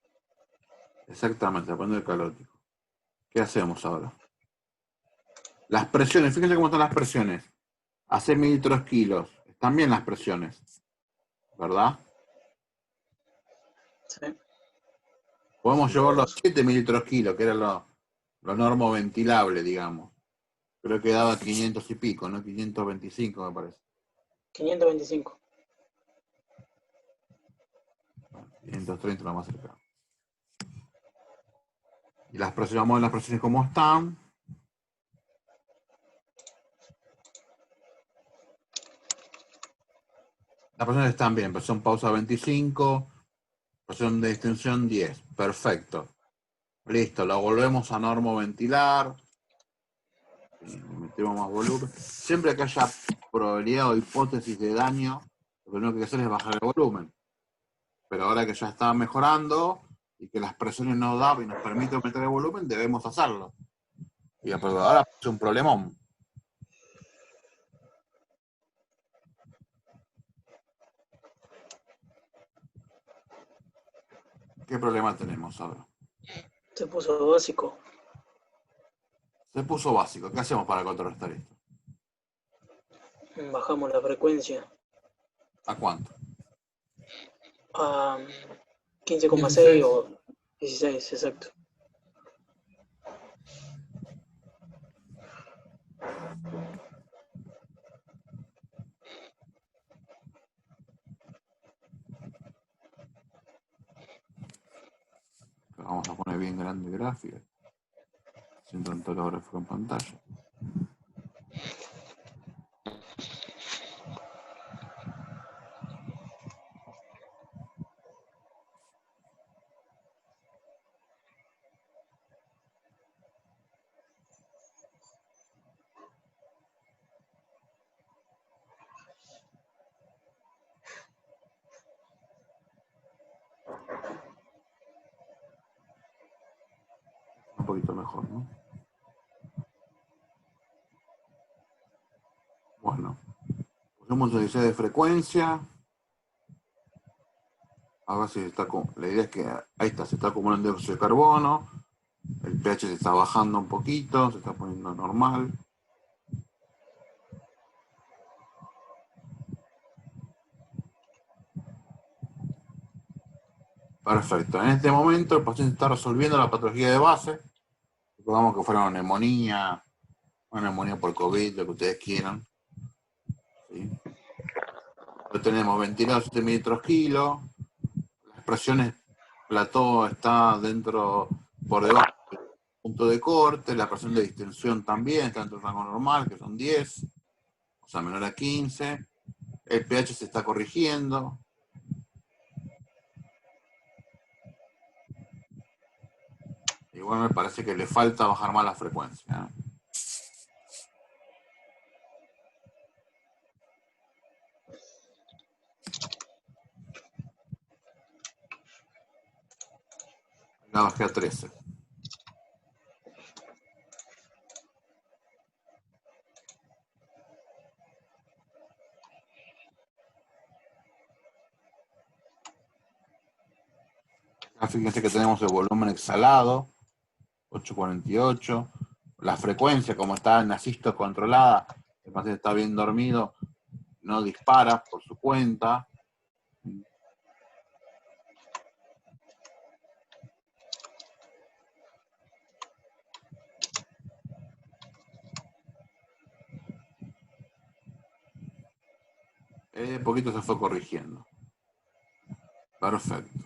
Exactamente, poniendo el calótico. ¿Qué hacemos ahora? Las presiones, fíjense cómo están las presiones. A 6 mililitros kilos. Están bien las presiones, ¿verdad? Sí. Podemos llevarlo a 7 mililitros kilos, que era lo normo ventilable, digamos. Creo que daba 500 y pico, ¿no? 525 me parece. 525. 530 lo más cercano. Y las presiones, vamos a ver las presiones cómo están. Las presiones están bien, presión pausa 25, presión de distensión 10. Perfecto. Listo, lo volvemos a normo ventilar. Le metemos más volumen. Siempre que haya probabilidad o hipótesis de daño, lo primero que hay que hacer es bajar el volumen. Pero ahora que ya está mejorando y que las presiones no dan y nos permite aumentar el volumen, debemos hacerlo. Y ahora es un problemón. ¿Qué problema tenemos ahora? Se puso básico. Se puso básico. ¿Qué hacemos para contrarrestar esto? Bajamos la frecuencia ¿A cuánto? a 15,6 16. o 16, exacto. Vamos a poner bien grande gráfica. Sin tanto lo gráfico en pantalla. Un poquito mejor, ¿no? Bueno, pusimos el 16 de frecuencia. A ver si está. La idea es que ahí está, se está acumulando dióxido de carbono. El pH se está bajando un poquito, se está poniendo normal. Perfecto. En este momento el paciente está resolviendo la patología de base. Supongamos que fuera una neumonía por COVID, lo que ustedes quieran. ¿Sí? Lo tenemos ventilado 7 mililitros kilo. Las presiones plató está dentro, por debajo del punto de corte. La presión de distensión también está dentro del rango normal, que son 10, o sea, menor a 15. El pH se está corrigiendo. Igual me parece que le falta bajar más la frecuencia. La bajé a 13. Fíjense que tenemos el volumen exhalado, 848. La frecuencia, como está en asisto controlada, el paciente está bien dormido, no dispara por su cuenta. De poquito se fue corrigiendo. Perfecto.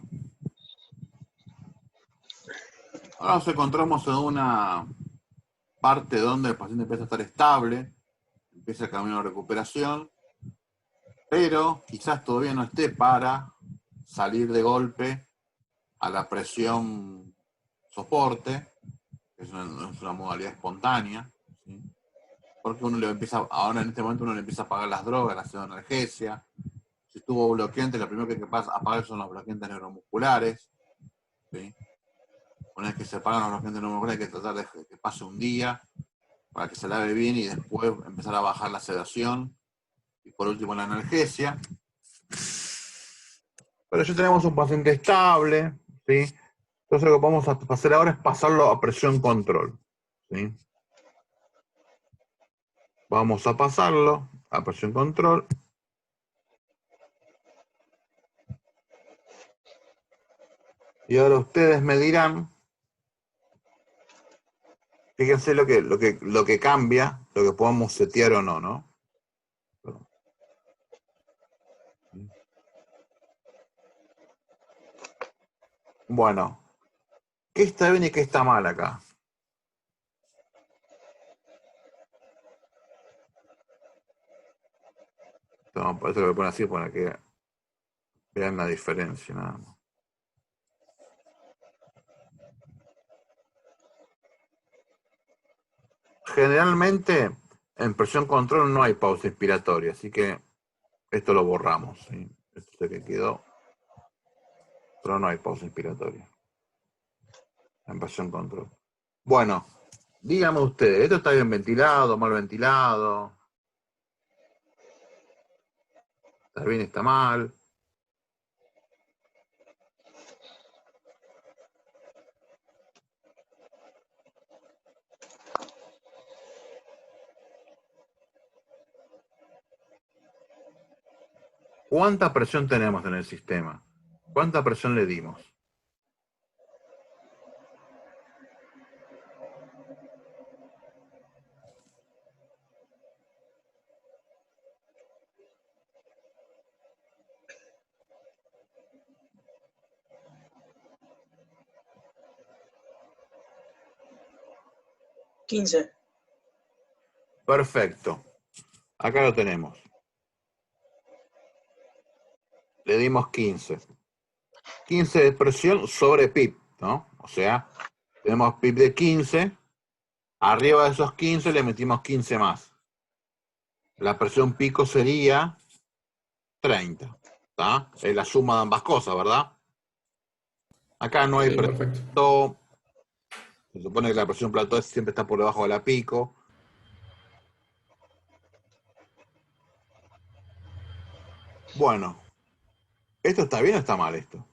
Ahora nos encontramos en una parte donde el paciente empieza a estar estable, empieza el camino de recuperación, pero quizás todavía no esté para salir de golpe a la presión soporte, que es una modalidad espontánea, ¿sí? Porque uno le empieza, ahora en este momento uno le empieza a apagar las drogas, la pseudoanalgesia. Si estuvo bloqueante, lo primero que hay que apagar son los bloqueantes neuromusculares, ¿sí? Una vez que se apagan los bloqueantes neuromusculares hay que tratar de que pase un día para que se lave bien y después empezar a bajar la sedación. Y por último la analgesia. Pero ya tenemos un paciente estable, ¿sí? Entonces lo que vamos a hacer ahora es pasarlo a presión control, ¿sí? Vamos a pasarlo a presión control. Y ahora ustedes me dirán, fíjense lo que cambia, lo que podemos setear o no, ¿no? Bueno, ¿qué está bien y qué está mal acá? No, por eso lo voy a poner así para que vean la diferencia, nada más. Generalmente en presión control no hay pausa inspiratoria, así que esto lo borramos, ¿sí? Esto es lo que quedó, pero no hay pausa inspiratoria en presión control. Bueno, díganme ustedes, ¿esto está bien ventilado, mal ventilado? ¿Está bien, está mal? ¿Cuánta presión tenemos en el sistema? ¿Cuánta presión le dimos? ¿15? Perfecto. Acá lo tenemos. Le dimos 15. 15 de presión sobre PIB, ¿no? O sea, tenemos PIB de 15. Arriba de esos 15 le metimos 15 más. La presión pico sería 30. ¿Está? Es la suma de ambas cosas, ¿verdad? Acá no hay Sí, perfecto. presión. Se supone que la presión plató siempre está por debajo de la pico. Bueno, ¿esto está bien o está mal esto?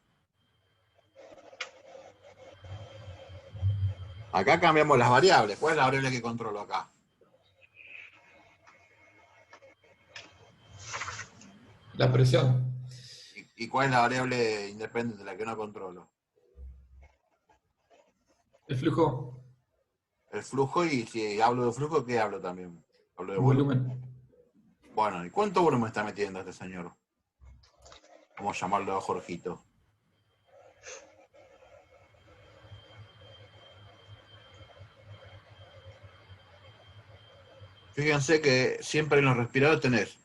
Acá cambiamos las variables. ¿Cuál es la variable que controlo acá? La presión. ¿Y cuál es la variable independiente de la que no controlo? El flujo. El flujo, y si hablo de flujo, ¿qué hablo también? Hablo de volumen. Volumen. Bueno, ¿y cuánto volumen está metiendo este señor? Vamos a llamarlo a Jorgito. Fíjense que siempre en los respiradores tenés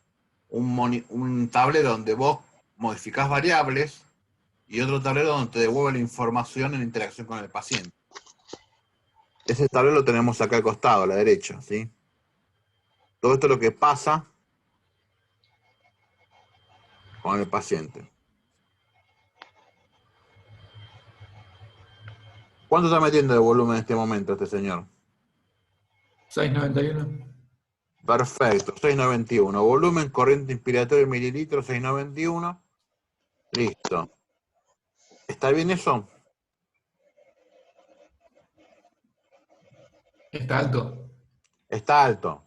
un tablero donde vos modificás variables y otro tablero donde te devuelve la información en interacción con el paciente. Ese tablero lo tenemos acá al costado, a la derecha, ¿sí? Todo esto es lo que pasa con el paciente. ¿Cuánto está metiendo de volumen en este momento este señor? 691. Perfecto, 691. Volumen, corriente inspiratoria en mililitros, 691. Listo. ¿Está bien eso? Está alto. Está alto.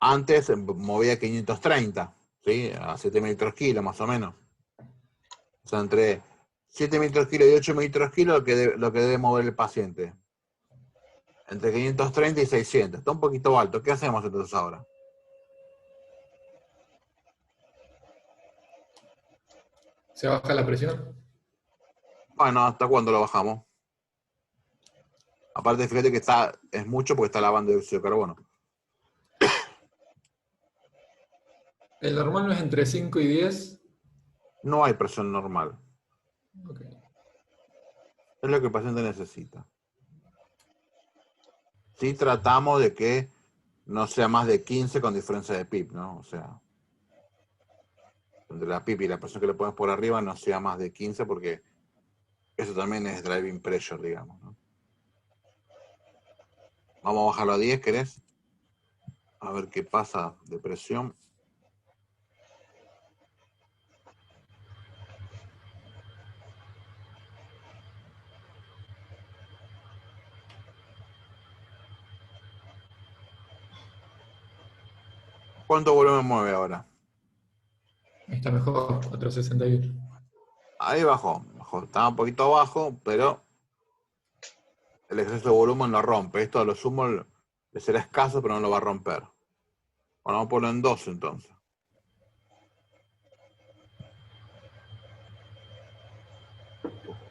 Antes movía 530, ¿sí? A 7 litros kilo más o menos. O sea, entre 7 litros kilo y 8 litros kilo lo que debe mover el paciente. Entre 530 y 600. Está un poquito alto. ¿Qué hacemos entonces ahora? Se baja la presión. Bueno, ¿hasta cuándo lo bajamos? Aparte, fíjate que es mucho porque está lavando dióxido de carbono. El normal no es entre 5 y 10. No hay presión normal. Ok. Es lo que el paciente necesita. Sí tratamos de que no sea más de 15 con diferencia de PIB, ¿no? O sea, entre la PIB y la presión que le ponemos por arriba no sea más de 15 porque eso también es driving pressure, digamos, ¿no? Vamos a bajarlo a 10, ¿querés? A ver qué pasa de presión. ¿Cuánto volumen mueve ahora? Ahí está mejor, 461. Ahí bajó. Estaba un poquito abajo, pero el exceso de volumen lo rompe. Esto a lo sumo le será escaso, pero no lo va a romper. Bueno, vamos a ponerlo en 12 entonces.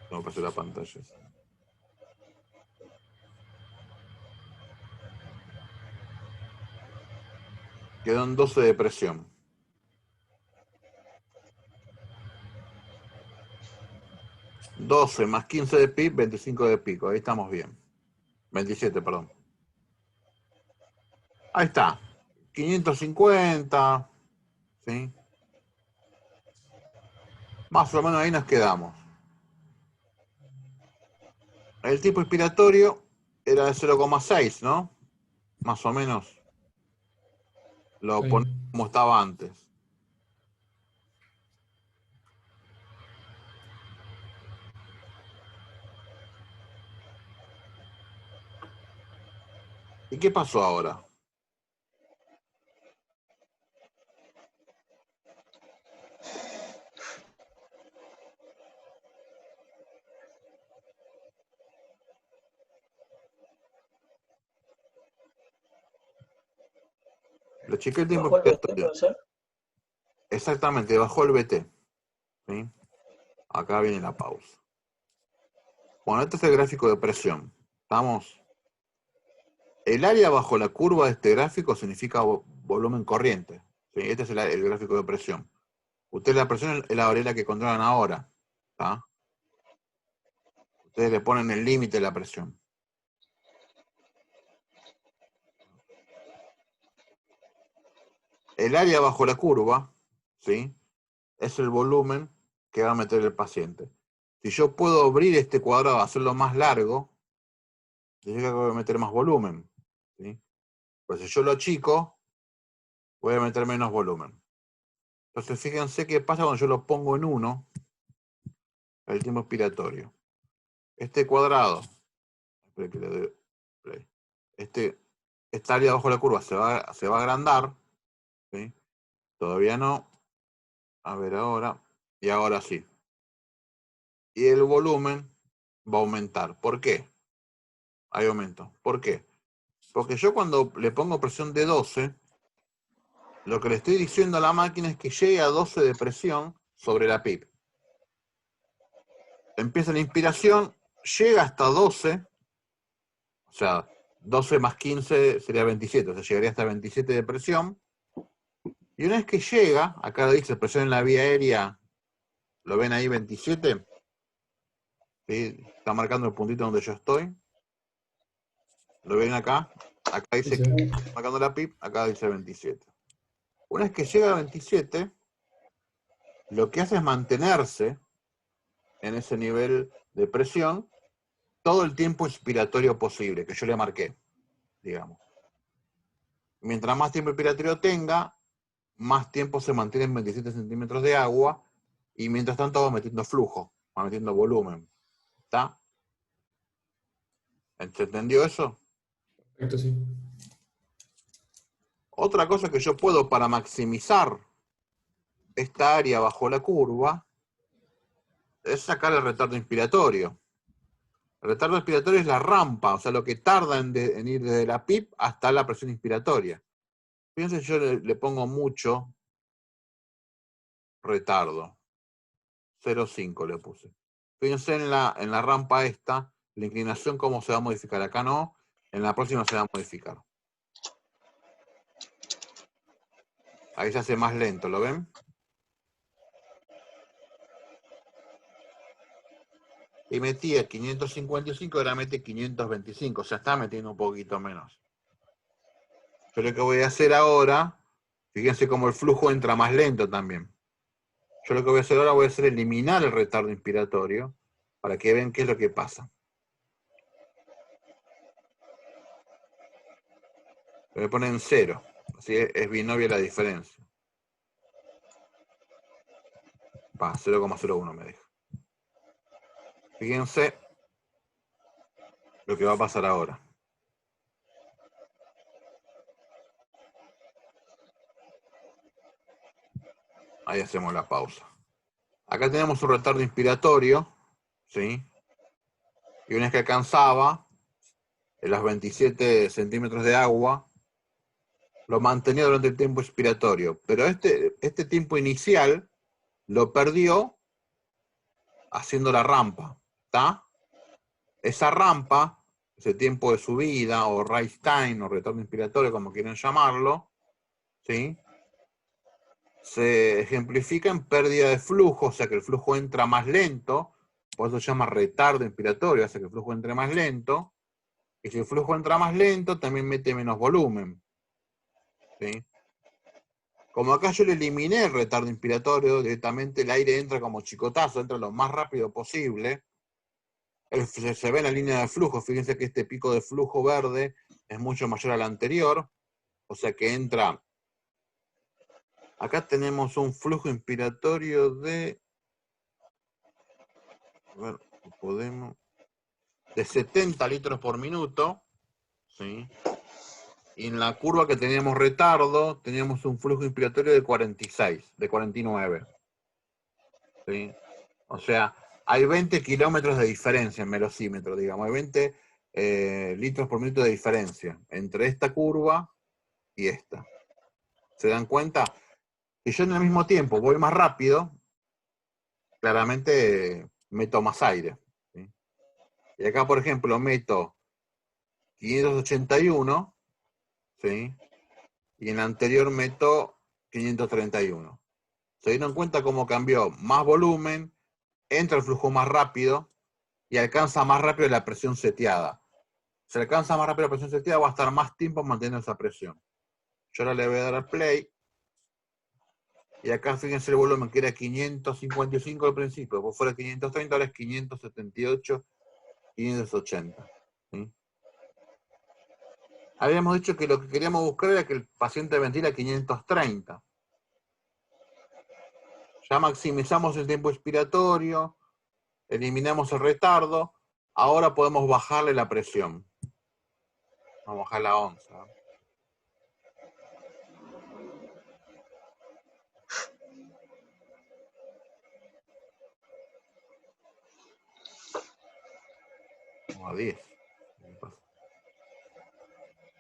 No me pasé la pantalla. Quedó en 12 de presión. $12 más 15 de PIB, 25 de pico. Ahí estamos bien. 27, perdón. Ahí está. 550. ¿Sí? Más o menos ahí nos quedamos. El tipo inspiratorio era de 0,6, ¿no? Más o menos. Lo Sí. ponemos como estaba antes. ¿Y qué pasó ahora? Le chequé el tiempo ¿Bajó el BT, inspiratorio. puede ser? Exactamente, bajó el BT. ¿Sí? Acá viene la pausa. Bueno, este es el gráfico de presión. ¿Estamos? El área bajo la curva de este gráfico significa volumen corriente. ¿Sí? Este es el gráfico de presión. Ustedes la presión es la variable que controlan ahora. ¿Está? Ustedes le ponen el límite de la presión. El área bajo la curva, ¿sí? Es el volumen que va a meter el paciente. Si yo puedo abrir este cuadrado, hacerlo más largo, significa que voy a meter más volumen. ¿Sí? Pues si yo lo achico, voy a meter menos volumen. Entonces fíjense qué pasa cuando yo lo pongo en 1, el tiempo expiratorio. Este cuadrado, espere que le doy play. Esta área bajo la curva se va a agrandar. ¿Sí? Todavía no. A ver ahora. Y ahora sí. Y el volumen va a aumentar. ¿Por qué? Hay aumento. ¿Por qué? Porque yo cuando le pongo presión de 12, lo que le estoy diciendo a la máquina es que llegue a 12 de presión sobre la PIB. Empieza la inspiración, llega hasta 12, o sea, 12 más 15 sería 27, o sea, llegaría hasta 27 de presión. Y una vez que llega, acá dice presión en la vía aérea, ¿lo ven ahí 27? ¿Sí? Está marcando el puntito donde yo estoy. ¿Lo ven acá? Acá dice Sí, que sí. marcando la PIB, acá dice 27. Una vez que llega a 27, lo que hace es mantenerse en ese nivel de presión todo el tiempo expiratorio posible, que yo le marqué, digamos. Mientras más tiempo expiratorio tenga, más tiempo se mantiene en 27 centímetros de agua, y mientras tanto va metiendo flujo, va metiendo volumen. ¿Está? ¿Se entendió eso? Perfecto, sí. Otra cosa que yo puedo para maximizar esta área bajo la curva es sacar el retardo inspiratorio. El retardo inspiratorio es la rampa, o sea, lo que tarda en ir desde la PIP hasta la presión inspiratoria. Fíjense, yo le pongo mucho retardo. 0,5 le puse. Fíjense en la rampa esta, la inclinación cómo se va a modificar. Acá no, en la próxima se va a modificar. Ahí se hace más lento, ¿lo ven? Y metía 555, ahora mete 525, o sea, está metiendo un poquito menos. Yo lo que voy a hacer ahora, fíjense cómo el flujo entra más lento también. Yo lo que voy a hacer ahora, voy a hacer eliminar el retardo inspiratorio para que vean qué es lo que pasa. Lo voy a poner en 0, así es binomia la diferencia. 0,01 me deja. Fíjense lo que va a pasar ahora. Ahí hacemos la pausa. Acá tenemos un retardo inspiratorio, ¿sí? Y una vez que alcanzaba en los 27 centímetros de agua, lo mantenía durante el tiempo inspiratorio. Pero este tiempo inicial lo perdió haciendo la rampa, ¿está? Esa rampa, ese tiempo de subida, o rise time, o retorno inspiratorio, como quieren llamarlo, ¿sí? Se ejemplifica en pérdida de flujo, o sea que el flujo entra más lento, por eso se llama retardo inspiratorio, hace que el flujo entre más lento, y si el flujo entra más lento, también mete menos volumen, ¿sí? Como acá yo le eliminé el retardo inspiratorio, directamente el aire entra como chicotazo, entra lo más rápido posible. Se ve en la línea de flujo, fíjense que este pico de flujo verde es mucho mayor al anterior, o sea que entra. Acá tenemos un flujo inspiratorio de, a ver, podemos, de 70 litros por minuto, ¿sí? Y en la curva que teníamos retardo, teníamos un flujo inspiratorio de 46, de 49. ¿Sí? O sea, hay 20 kilómetros de diferencia en velocímetro, digamos, hay 20 litros por minuto de diferencia entre esta curva y esta. ¿Se dan cuenta? Si yo en el mismo tiempo voy más rápido, claramente meto más aire, ¿sí? Y acá, por ejemplo, meto 581, ¿sí? Y en la anterior meto 531. ¿Se dieron cuenta cómo cambió? Más volumen, entra el flujo más rápido y alcanza más rápido la presión seteada. Si alcanza más rápido la presión seteada, va a estar más tiempo manteniendo esa presión. Yo ahora le voy a dar al play. Y acá fíjense el volumen, que era 555 al principio, después fuera 530, ahora es 578, 580. ¿Sí? Habíamos dicho que lo que queríamos buscar era que el paciente ventila 530. Ya maximizamos el tiempo expiratorio, eliminamos el retardo, ahora podemos bajarle la presión. Vamos a bajar la onza. Vamos a 10.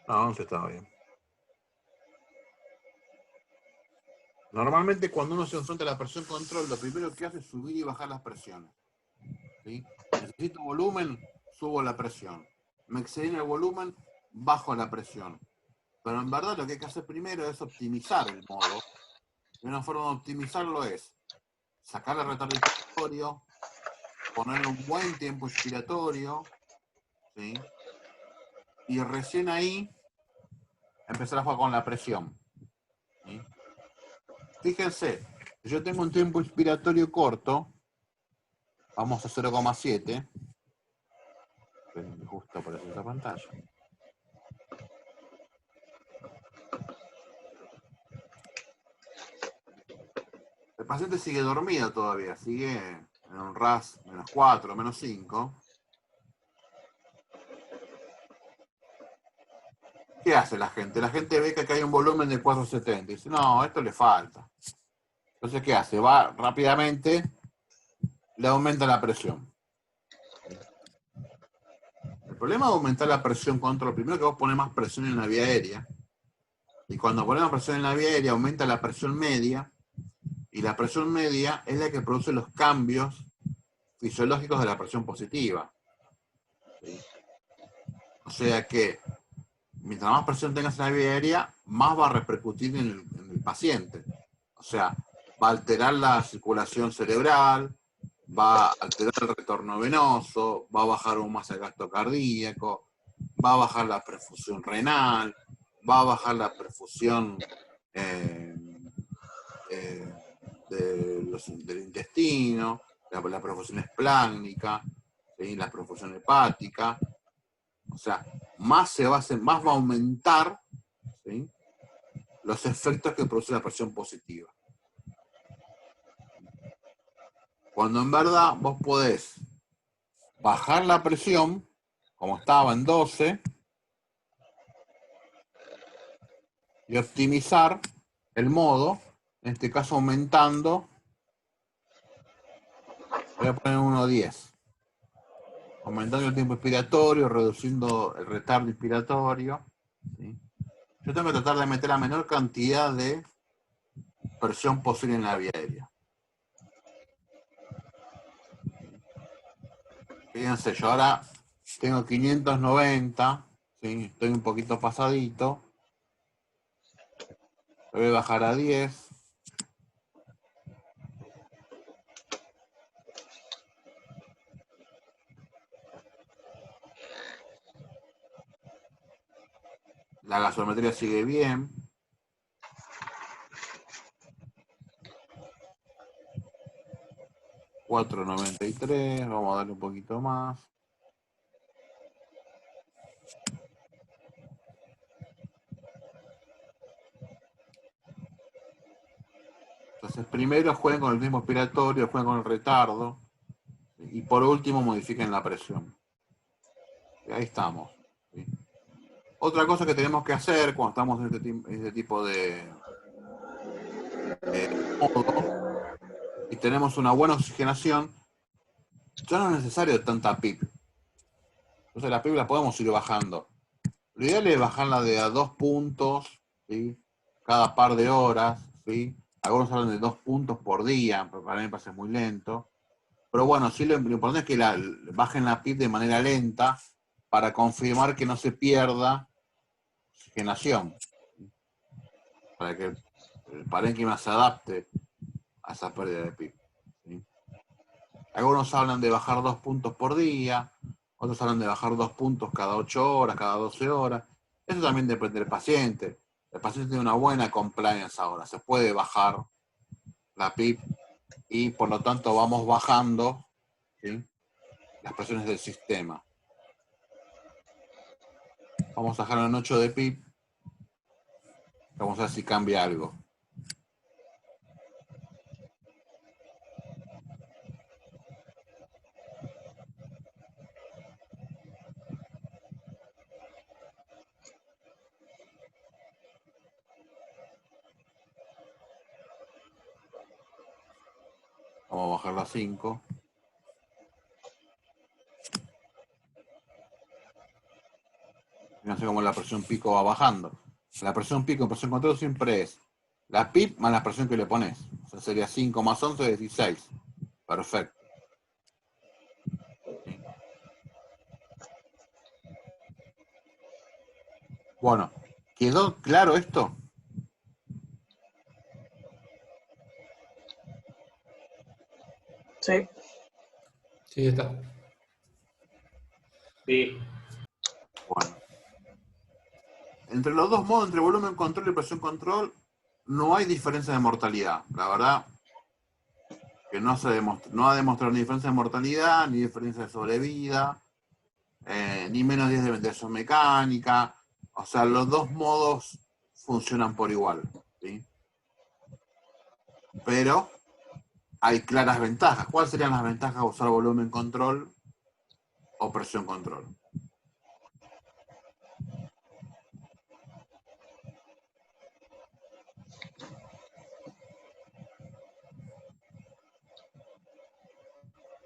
No, 11 está bien. Normalmente cuando uno se enfrenta a la presión control, lo primero que hace es subir y bajar las presiones. ¿Sí? Necesito volumen, subo la presión. Me excedí en el volumen, bajo la presión. Pero en verdad lo que hay que hacer primero es optimizar el modo. Y una forma de optimizarlo es sacar el retardo inspiratorio, ponerle un buen tiempo expiratorio, ¿sí? Y recién ahí empezar a jugar con la presión, ¿sí? Fíjense, yo tengo un tiempo inspiratorio corto, vamos a 0,7. Justo aparece esa pantalla. El paciente sigue dormido todavía, sigue en un RAS -4, -5. ¿Qué hace la gente? La gente ve que acá hay un volumen de 470 y dice, no, esto le falta. Entonces, ¿qué hace? Va rápidamente, le aumenta la presión. El problema de aumentar la presión control, primero que vos pones más presión en la vía aérea, y cuando ponemos presión en la vía aérea aumenta la presión media, y la presión media es la que produce los cambios fisiológicos de la presión positiva. ¿Sí? O sea que, mientras más presión tengas en la vía aérea, más va a repercutir en el paciente. O sea, va a alterar la circulación cerebral, va a alterar el retorno venoso, va a bajar aún más el gasto cardíaco, va a bajar la perfusión renal, va a bajar la perfusión del intestino, la perfusión espláncnica, ¿sí? La perfusión hepática. O sea, más va a aumentar, ¿sí? Los efectos que produce la presión positiva. Cuando en verdad vos podés bajar la presión, como estaba en 12, y optimizar el modo En este caso aumentando, voy a poner 1.10. Aumentando el tiempo inspiratorio, reduciendo el retardo inspiratorio. ¿Sí? Yo tengo que tratar de meter la menor cantidad de presión posible en la vía aérea. Fíjense, yo ahora tengo 590, ¿sí? Estoy un poquito pasadito. Lo voy a bajar a 10. La gasometría sigue bien. $4.93, vamos a darle un poquito más. Entonces primero jueguen con el tiempo expiratorio, jueguen con el retardo y por último modifiquen la presión. Y ahí estamos. ¿Sí? Otra cosa que tenemos que hacer cuando estamos en este tipo de modo y tenemos una buena oxigenación, ya no es necesario tanta PIP. Entonces la PIP la podemos ir bajando. Lo ideal es bajarla de a 2 puntos, ¿sí? Cada par de horas, ¿sí? Algunos hablan de 2 puntos por día, pero para mí me parece muy lento. Pero bueno, sí lo importante es que bajen la PIP de manera lenta para confirmar que no se pierda oxigenación. Para que el parénquima se adapte a esa pérdida de PIP. ¿Sí? Algunos hablan de bajar 2 puntos por día, otros hablan de bajar 2 puntos cada 8 horas, cada 12 horas. Eso también depende del paciente. El paciente tiene una buena compliance ahora. Se puede bajar la PIP y por lo tanto vamos bajando, ¿sí? Las presiones del sistema. Vamos a dejarlo en 8 de PIP. Vamos a ver si cambia algo. Vamos a bajarlo a 5. Fíjense cómo la presión pico va bajando. La presión pico en presión control siempre es la PIP más la presión que le pones. O sea, sería 5 más 11, 16. Perfecto. ¿Sí? Bueno, ¿quedó claro esto? Sí. Sí, está. Sí. Bueno. Entre los dos modos, entre volumen control y presión control, no hay diferencia de mortalidad. La verdad que no ha demostrado ni diferencia de mortalidad, ni diferencia de sobrevida, ni menos 10 de ventilación mecánica. O sea, los dos modos funcionan por igual. ¿Sí? Pero hay claras ventajas. ¿Cuáles serían las ventajas de usar volumen control o presión control?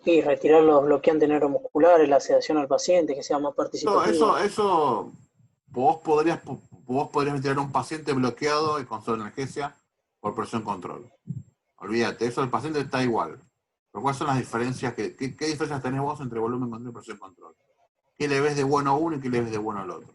Y retirar los bloqueantes neuromusculares, la sedación al paciente, que sea más participativo. Eso vos podrías retirar a un paciente bloqueado y con solo analgesia por presión control. Olvídate, eso el paciente está igual. Pero ¿cuáles son las diferencias? ¿Qué diferencias tenés vos entre volumen control y presión control? ¿Qué le ves de bueno a uno y qué le ves de bueno al otro?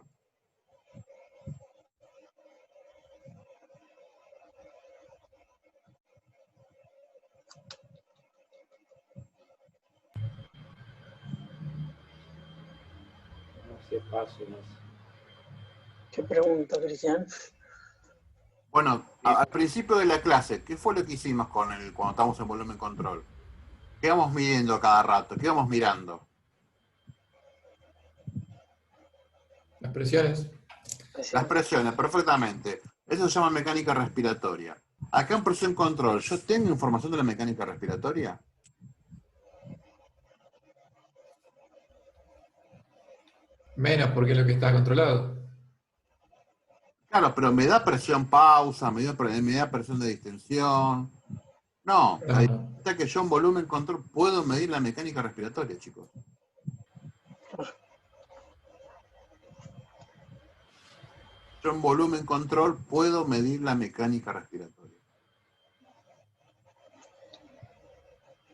No sé, paso, no sé. ¿Qué pregunta, Cristian? Bueno, al principio de la clase, ¿qué fue lo que hicimos cuando estamos en volumen control? ¿Qué vamos midiendo cada rato? ¿Qué vamos mirando? Las presiones. Las presiones, perfectamente. Eso se llama mecánica respiratoria. Acá en presión control, ¿yo tengo información de la mecánica respiratoria? Menos porque es lo que está controlado. Claro, pero me da presión pausa, me da presión de distensión. No, la Ah, diferencia es que yo en volumen control puedo medir la mecánica respiratoria, chicos. Yo en volumen control puedo medir la mecánica respiratoria.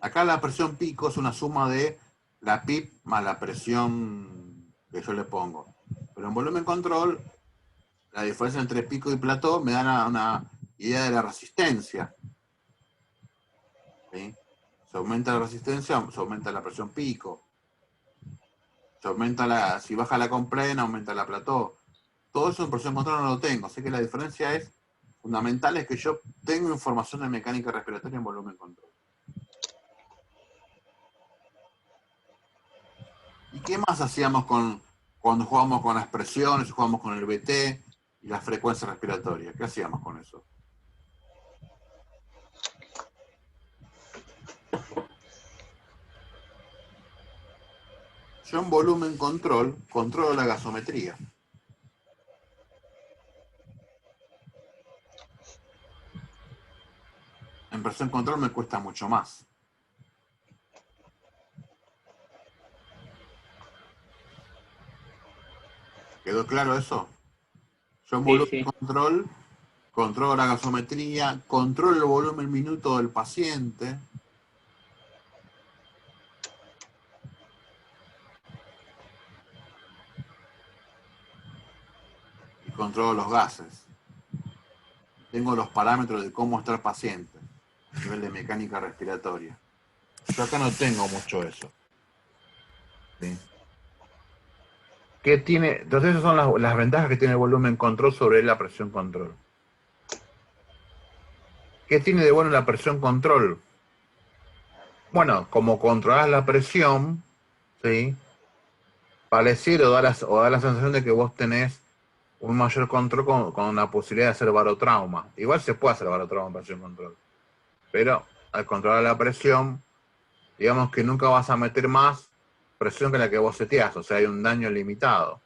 Acá la presión pico es una suma de la PIP más la presión que yo le pongo. Pero en volumen control, la diferencia entre pico y plató me da una idea de la resistencia. ¿Sí? Se aumenta la resistencia, se aumenta la presión pico. Si baja la complain, aumenta la plató. Todo eso en presión control no lo tengo. Así que la diferencia fundamental es que yo tengo información de mecánica respiratoria en volumen control. ¿Y qué más hacíamos cuando jugábamos con las presiones, jugábamos con el BT y la frecuencia respiratoria? ¿Qué hacíamos con eso? Yo en volumen control controlo la gasometría. En presión control me cuesta mucho más. ¿Quedó claro eso? Yo en volumen control controlo la gasometría, controlo el volumen minuto del paciente. Y controlo los gases. Tengo los parámetros de cómo está el paciente, a nivel de mecánica respiratoria. Yo acá no tengo mucho eso. ¿Sí? ¿Qué tiene? Entonces esas son las ventajas que tiene el volumen control sobre la presión control. ¿Qué tiene de bueno la presión control? Bueno, como controlas la presión, ¿sí? Pareciera o da la sensación de que vos tenés un mayor control con la posibilidad de hacer barotrauma. Igual se puede hacer barotrauma en presión control. Pero al controlar la presión, digamos que nunca vas a meter más presión que la que vos seteás, o sea, hay un daño limitado.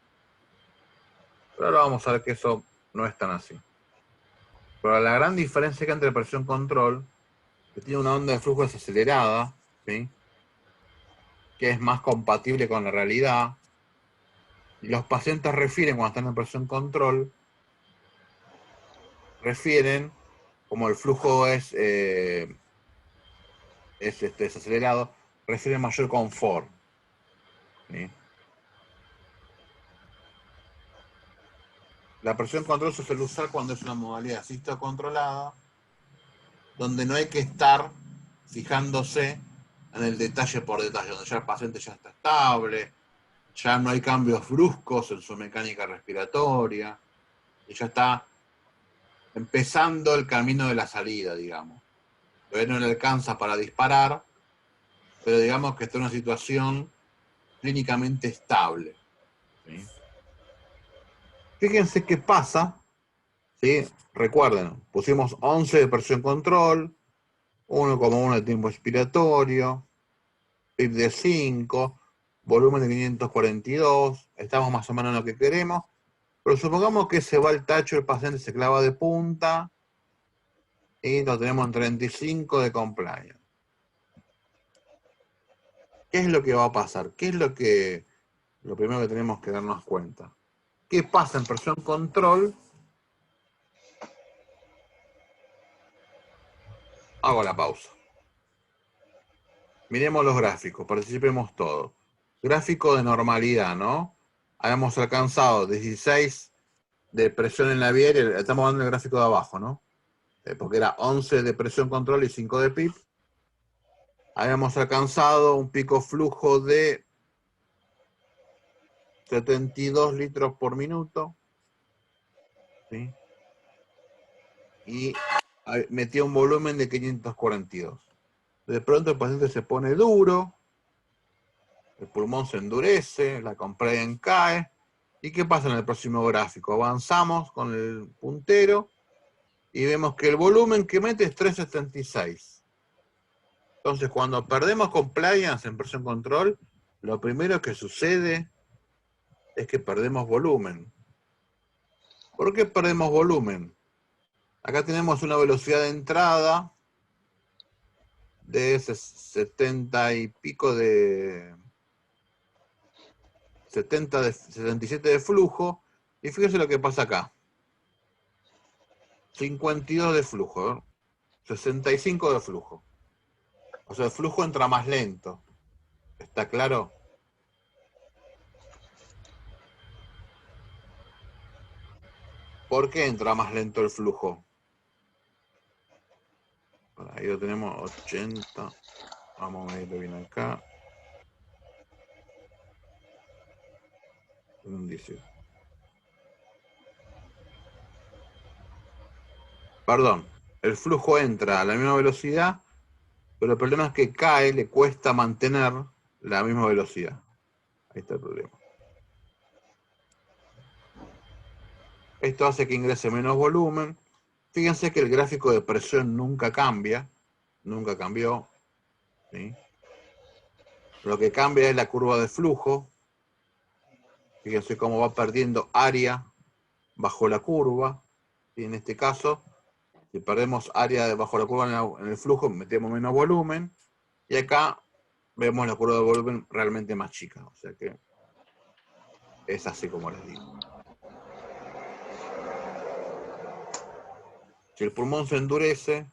Pero ahora vamos a ver que eso no es tan así. Pero la gran diferencia que hay entre presión control, que tiene una onda de flujo desacelerada, ¿sí? Que es más compatible con la realidad, y los pacientes refieren cuando están en presión control, refieren como el flujo es desacelerado, refieren mayor confort. ¿Sí? La presión control se suele usar cuando es una modalidad asisto controlada, donde no hay que estar fijándose en el detalle por detalle, donde ya el paciente ya está estable, ya no hay cambios bruscos en su mecánica respiratoria, y ya está empezando el camino de la salida, digamos. Todavía no le alcanza para disparar, pero digamos que está en una situación clínicamente estable. ¿Sí? Fíjense qué pasa, ¿sí? Recuerden, pusimos 11 de presión control, 1,1 de tiempo expiratorio, PIB de 5, volumen de 542, estamos más o menos en lo que queremos, pero supongamos que se va el tacho, el paciente se clava de punta y lo tenemos en 35 de compliance. ¿Qué es lo que va a pasar? ¿Qué es lo primero que tenemos que darnos cuenta? ¿Qué pasa en presión control? Hago la pausa. Miremos los gráficos, participemos todos. Gráfico de normalidad, ¿no? Habíamos alcanzado 16 de presión en la vía aérea, estamos dando el gráfico de abajo, ¿no? Porque era 11 de presión control y 5 de PIB. Habíamos alcanzado un pico flujo de 72 litros por minuto. ¿Sí? Y metía un volumen de 542. De pronto el paciente se pone duro, el pulmón se endurece, la complaint cae. ¿Y qué pasa en el próximo gráfico? Avanzamos con el puntero y vemos que el volumen que mete es 376. Entonces, cuando perdemos compliance en presión control, lo primero que sucede es que perdemos volumen. ¿Por qué perdemos volumen? Acá tenemos una velocidad de entrada de 70 y pico de 77 de flujo, y fíjense lo que pasa acá. 52 de flujo, ¿eh? 65 de flujo. O sea, el flujo entra más lento. ¿Está claro? ¿Por qué entra más lento el flujo? Ahí lo tenemos, 80. Vamos a medirlo bien acá. Un 18. Perdón, el flujo entra a la misma velocidad, pero el problema es que cae, le cuesta mantener la misma velocidad. Ahí está el problema. Esto hace que ingrese menos volumen. Fíjense que el gráfico de presión nunca cambia, nunca cambió, ¿sí? Lo que cambia es la curva de flujo. Fíjense cómo va perdiendo área bajo la curva. ¿Sí? En este caso, si perdemos área bajo la curva en el flujo, metemos menos volumen. Y acá vemos la curva de volumen realmente más chica. O sea que es así como les digo. Si el pulmón se endurece,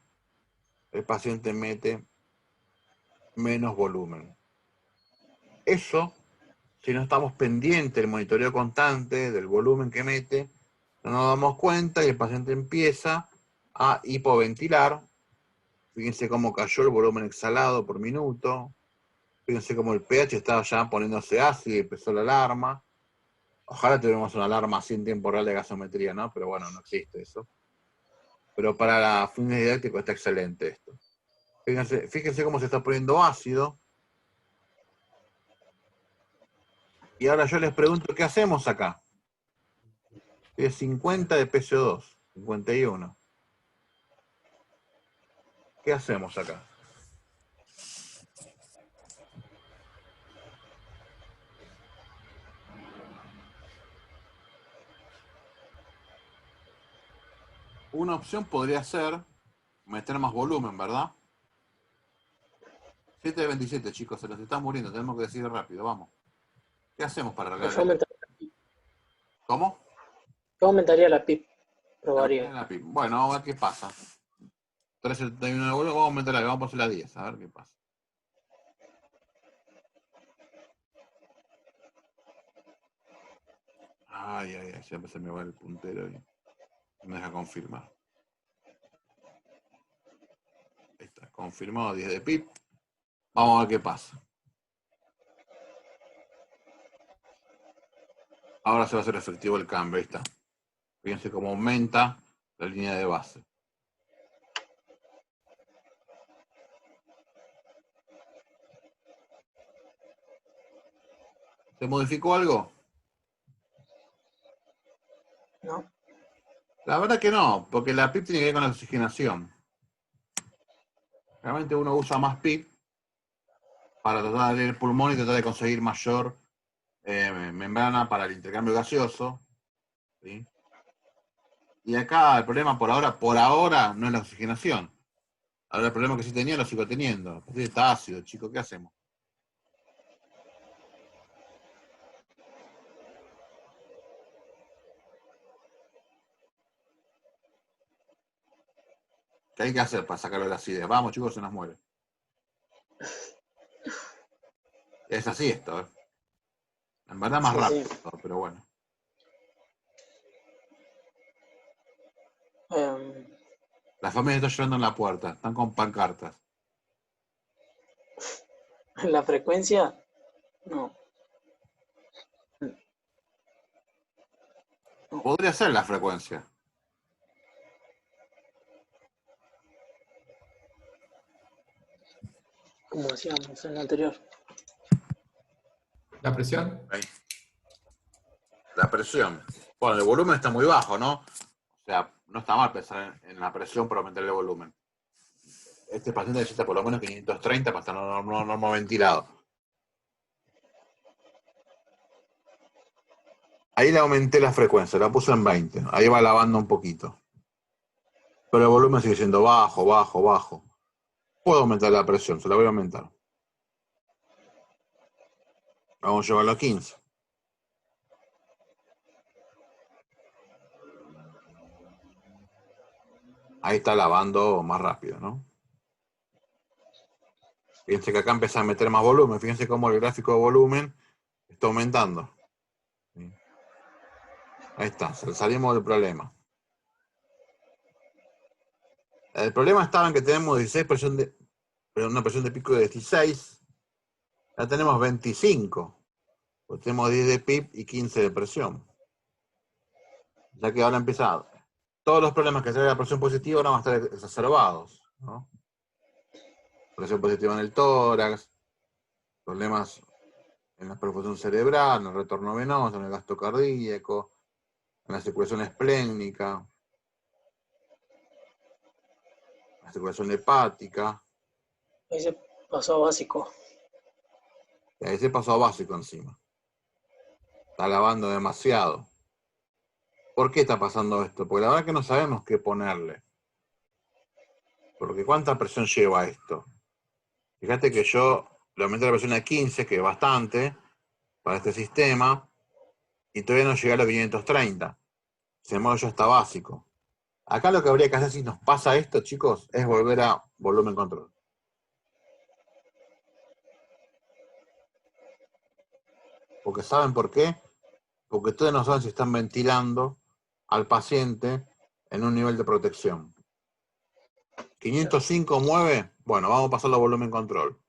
el paciente mete menos volumen. Eso, si no estamos pendientes del monitoreo constante del volumen que mete, no nos damos cuenta y el paciente empieza a hipoventilar. Fíjense cómo cayó el volumen exhalado por minuto. Fíjense cómo el pH estaba ya poniéndose ácido y empezó la alarma. Ojalá tuviéramos una alarma así en tiempo real de gasometría, ¿no? Pero bueno, no existe eso. Pero para fines didácticos está excelente esto. Fíjense cómo se está poniendo ácido. Y ahora yo les pregunto, ¿qué hacemos acá? Es 50 de PCO2, 51. ¿Qué hacemos acá? Una opción podría ser meter más volumen, ¿verdad? 7 de 27, chicos, se los están muriendo, tenemos que decidir rápido, vamos. ¿Qué hacemos para Yo arreglar ¿Cómo? aumentaría la PIP, probaría. La PIB. Bueno, vamos a ver qué pasa. 371 de volumen, vamos a aumentarla, vamos a ponerla a 10, a ver qué pasa. Ay, siempre se me va el puntero y me deja confirmar. Ahí está, confirmado 10 de PIB. Vamos a ver qué pasa. Ahora se va a hacer efectivo el cambio, ahí está. Fíjense cómo aumenta la línea de base. ¿Se modificó algo? ¿No? La verdad que no, porque la PIB tiene que ver con la oxigenación. Realmente uno usa más PIB para tratar de el pulmón y tratar de conseguir mayor membrana para el intercambio gaseoso. ¿Sí? Y acá el problema por ahora no es la oxigenación. Ahora el problema que sí tenía lo sigo teniendo. Está ácido, chicos, ¿qué hacemos? ¿Qué hay que hacer para sacarlo de la acidez? Vamos, chicos, se nos muere. Es así esto, ¿eh? En verdad más Sí, rápido, sí. pero bueno. La familia está llorando en la puerta, están con pancartas. ¿La frecuencia? No. Podría ser la frecuencia. Como decíamos en la anterior. ¿La presión? Ahí. La presión. Bueno, el volumen está muy bajo, ¿no? O sea, no está mal pensar en la presión para aumentar el volumen. Este paciente necesita por lo menos 530 para estar normal ventilado. Ahí le aumenté la frecuencia, la puse en 20. Ahí va lavando un poquito. Pero el volumen sigue siendo bajo, bajo, bajo. Puedo aumentar la presión, se la voy a aumentar. Vamos a llevarlo a 15. Ahí está lavando más rápido, ¿no? Fíjense que acá empieza a meter más volumen. Fíjense cómo el gráfico de volumen está aumentando. ¿Sí? Ahí está, salimos del problema. El problema estaba en que tenemos 16 una presión de pico de 16. Ya tenemos 25. Pues tenemos 10 de PIB y 15 de presión. Ya que ahora empieza. Todos los problemas que trae la presión positiva ahora van a estar exacerbados, ¿no? Presión positiva en el tórax, problemas en la perfusión cerebral, en el retorno venoso, en el gasto cardíaco, en la circulación esplénica, la circulación hepática. Ahí se pasó a básico. Y ahí se pasó a básico encima. Está lavando demasiado. ¿Por qué está pasando esto? Porque la verdad que no sabemos qué ponerle. Porque ¿cuánta presión lleva esto? Fíjate que yo le aumenté la presión a 15, que es bastante para este sistema, y todavía no llega a los 530. Sin embargo, ya está básico. Acá lo que habría que hacer si nos pasa esto, chicos, es volver a volumen control. Porque ¿saben por qué? Porque ustedes no saben si están ventilando al paciente en un nivel de protección. 505 mueve, bueno, vamos a pasarlo a volumen control.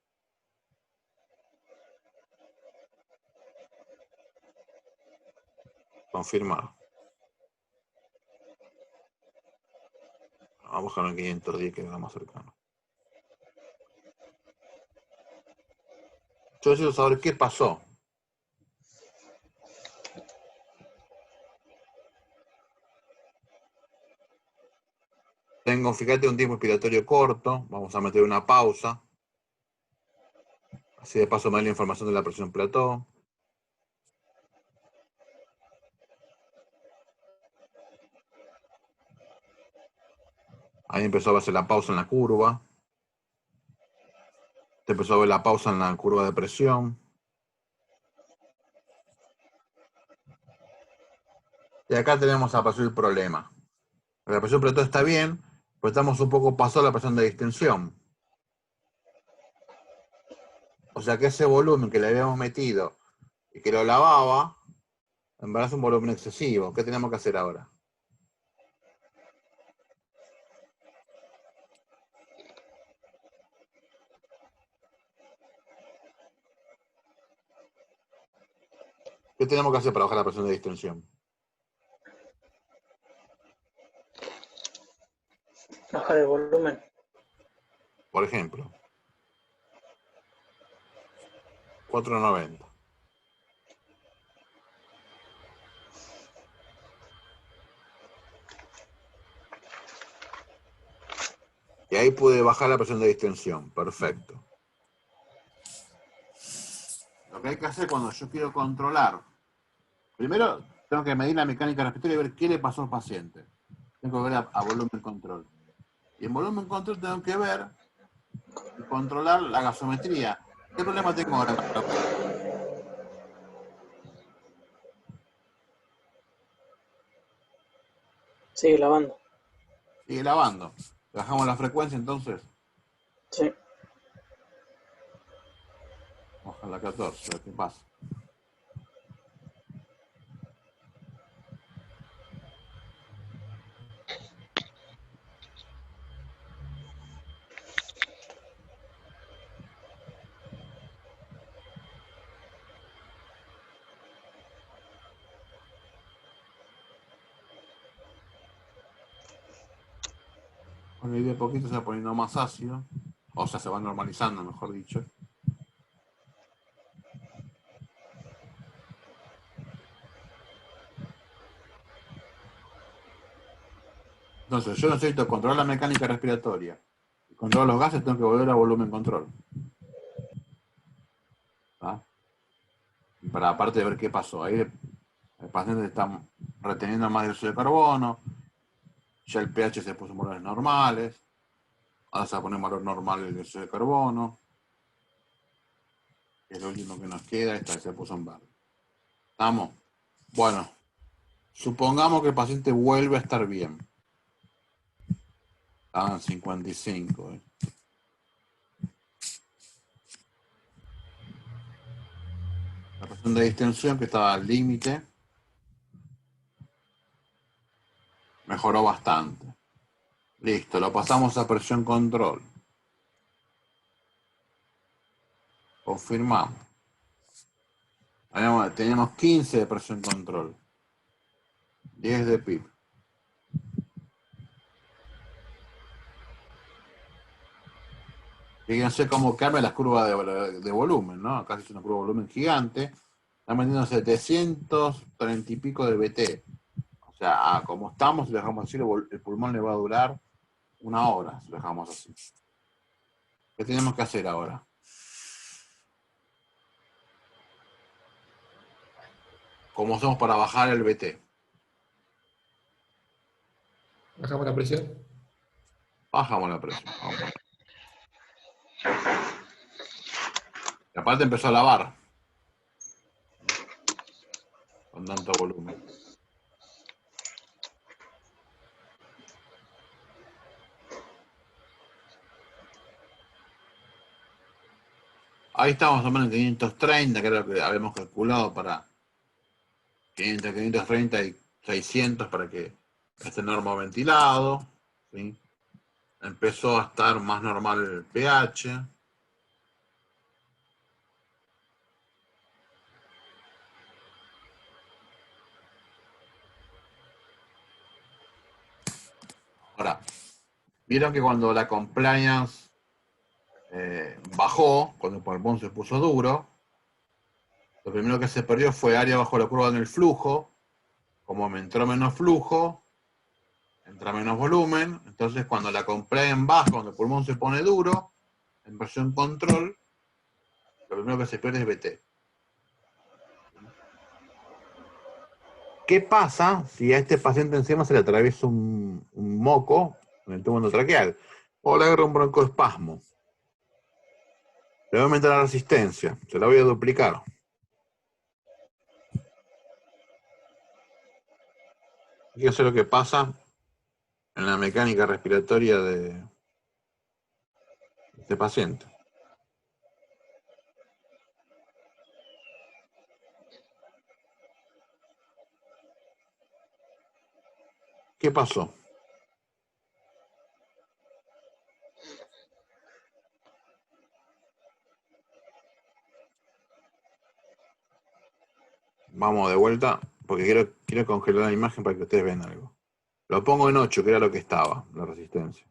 Confirmar. Vamos a buscar en 510, que es lo más cercano. Yo necesito saber qué pasó. Tengo, fíjate, un tiempo expiratorio corto. Vamos a meter una pausa. Así de paso me da la información de la presión plató. Ahí empezó a verse la pausa en la curva. Te empezó a ver la pausa en la curva de presión. Y acá tenemos a pasar el problema. La presión plató está bien, pero estamos un poco pasado la presión de distensión. O sea que ese volumen que le habíamos metido y que lo lavaba, en verdad es un volumen excesivo. ¿Qué tenemos que hacer ahora? ¿Qué tenemos que hacer para bajar la presión de distensión? Bajar el volumen. Por ejemplo, 490. Y ahí pude bajar la presión de distensión. Perfecto. Lo que hay que hacer cuando yo quiero controlar, primero tengo que medir la mecánica respiratoria y ver qué le pasó al paciente. Tengo que ver a volumen control. Y en volumen control tengo que ver y controlar la gasometría. ¿Qué problema tengo ahora? Sigue lavando. Sigue lavando. Bajamos la frecuencia entonces. Sí. Baja la 14, a ver qué pasa. Bueno, y de poquito se va poniendo más ácido. O sea, se va normalizando, mejor dicho. Entonces, yo necesito controlar la mecánica respiratoria. Y controlar los gases, tengo que volver a volumen control. ¿Ah? Para aparte de ver qué pasó. Ahí paciente está reteniendo más dióxido de carbono, ya el pH se puso en valores normales, ahora se va a poner en valor normal el dióxido de carbono, que es lo último que nos queda, esta se puso en verde. ¿Estamos? Bueno, supongamos que el paciente vuelve a estar bien. Estaban 55. La presión de distensión, que estaba al límite, mejoró bastante. Listo, lo pasamos a presión control. Confirmamos. Teníamos 15 de presión control. 10 de PIB. Fíjense cómo cambia las curvas de volumen, ¿no? Acá es una curva de volumen gigante. Están vendiendo 730 y pico de BT. O sea, como estamos, si lo dejamos así, el pulmón le va a durar 1 hora, si lo dejamos así. ¿Qué tenemos que hacer ahora? ¿Cómo hacemos para bajar el BT? Bajamos la presión. Bajamos la presión. Vamos. Y aparte empezó a lavar. Con tanto volumen. Ahí estamos más o menos en 530, que era lo que habíamos calculado para 500, 530 y 600 para que esté normoventilado. ¿Sí? Empezó a estar más normal el pH. Ahora, vieron que cuando la compliance bajó, cuando el pulmón se puso duro, lo primero que se perdió fue área bajo la curva en el flujo. Como me entró menos flujo, entra menos volumen. Entonces, cuando la compliance baja, cuando el pulmón se pone duro, en presión control, lo primero que se pierde es BT. ¿Qué pasa si a este paciente encima se le atraviesa un moco en el tubo endotraqueal? O le agarra un broncoespasmo. Le voy a aumentar la resistencia, se la voy a duplicar. Fíjense lo que pasa en la mecánica respiratoria de este paciente. ¿Qué pasó? Vamos de vuelta, porque quiero congelar la imagen para que ustedes vean algo. Lo pongo en 8, que era lo que estaba, la resistencia.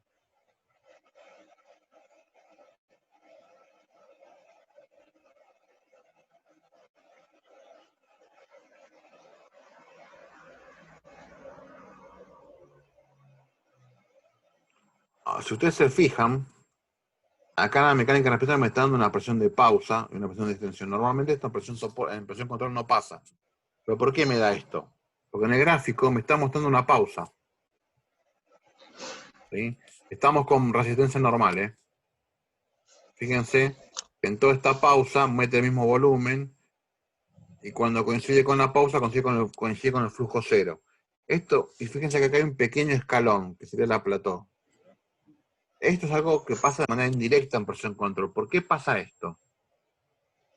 Si ustedes se fijan, acá la mecánica respiratoria me está dando una presión de pausa y una presión de distensión. Normalmente esta en presión control no pasa. ¿Pero por qué me da esto? Porque en el gráfico me está mostrando una pausa. ¿Sí? Estamos con resistencia normal, ¿eh? Fíjense que en toda esta pausa mete el mismo volumen y cuando coincide con la pausa coincide con el flujo cero. Esto, y fíjense que acá hay un pequeño escalón, que sería la plató. Esto es algo que pasa de manera indirecta en presión control. ¿Por qué pasa esto?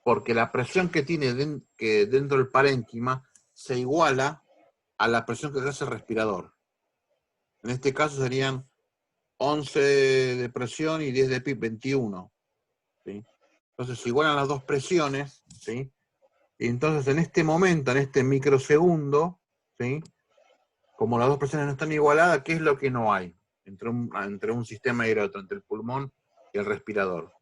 Porque la presión que tiene dentro del parénquima se iguala a la presión que ejerce el respirador. En este caso serían 11 de presión y 10 de PIB, 21. ¿Sí? Entonces se igualan las dos presiones, ¿sí? Y entonces en este momento, en este microsegundo, ¿sí? Como las dos presiones no están igualadas, ¿qué es lo que no hay entre un sistema y el otro, entre el pulmón y el respirador?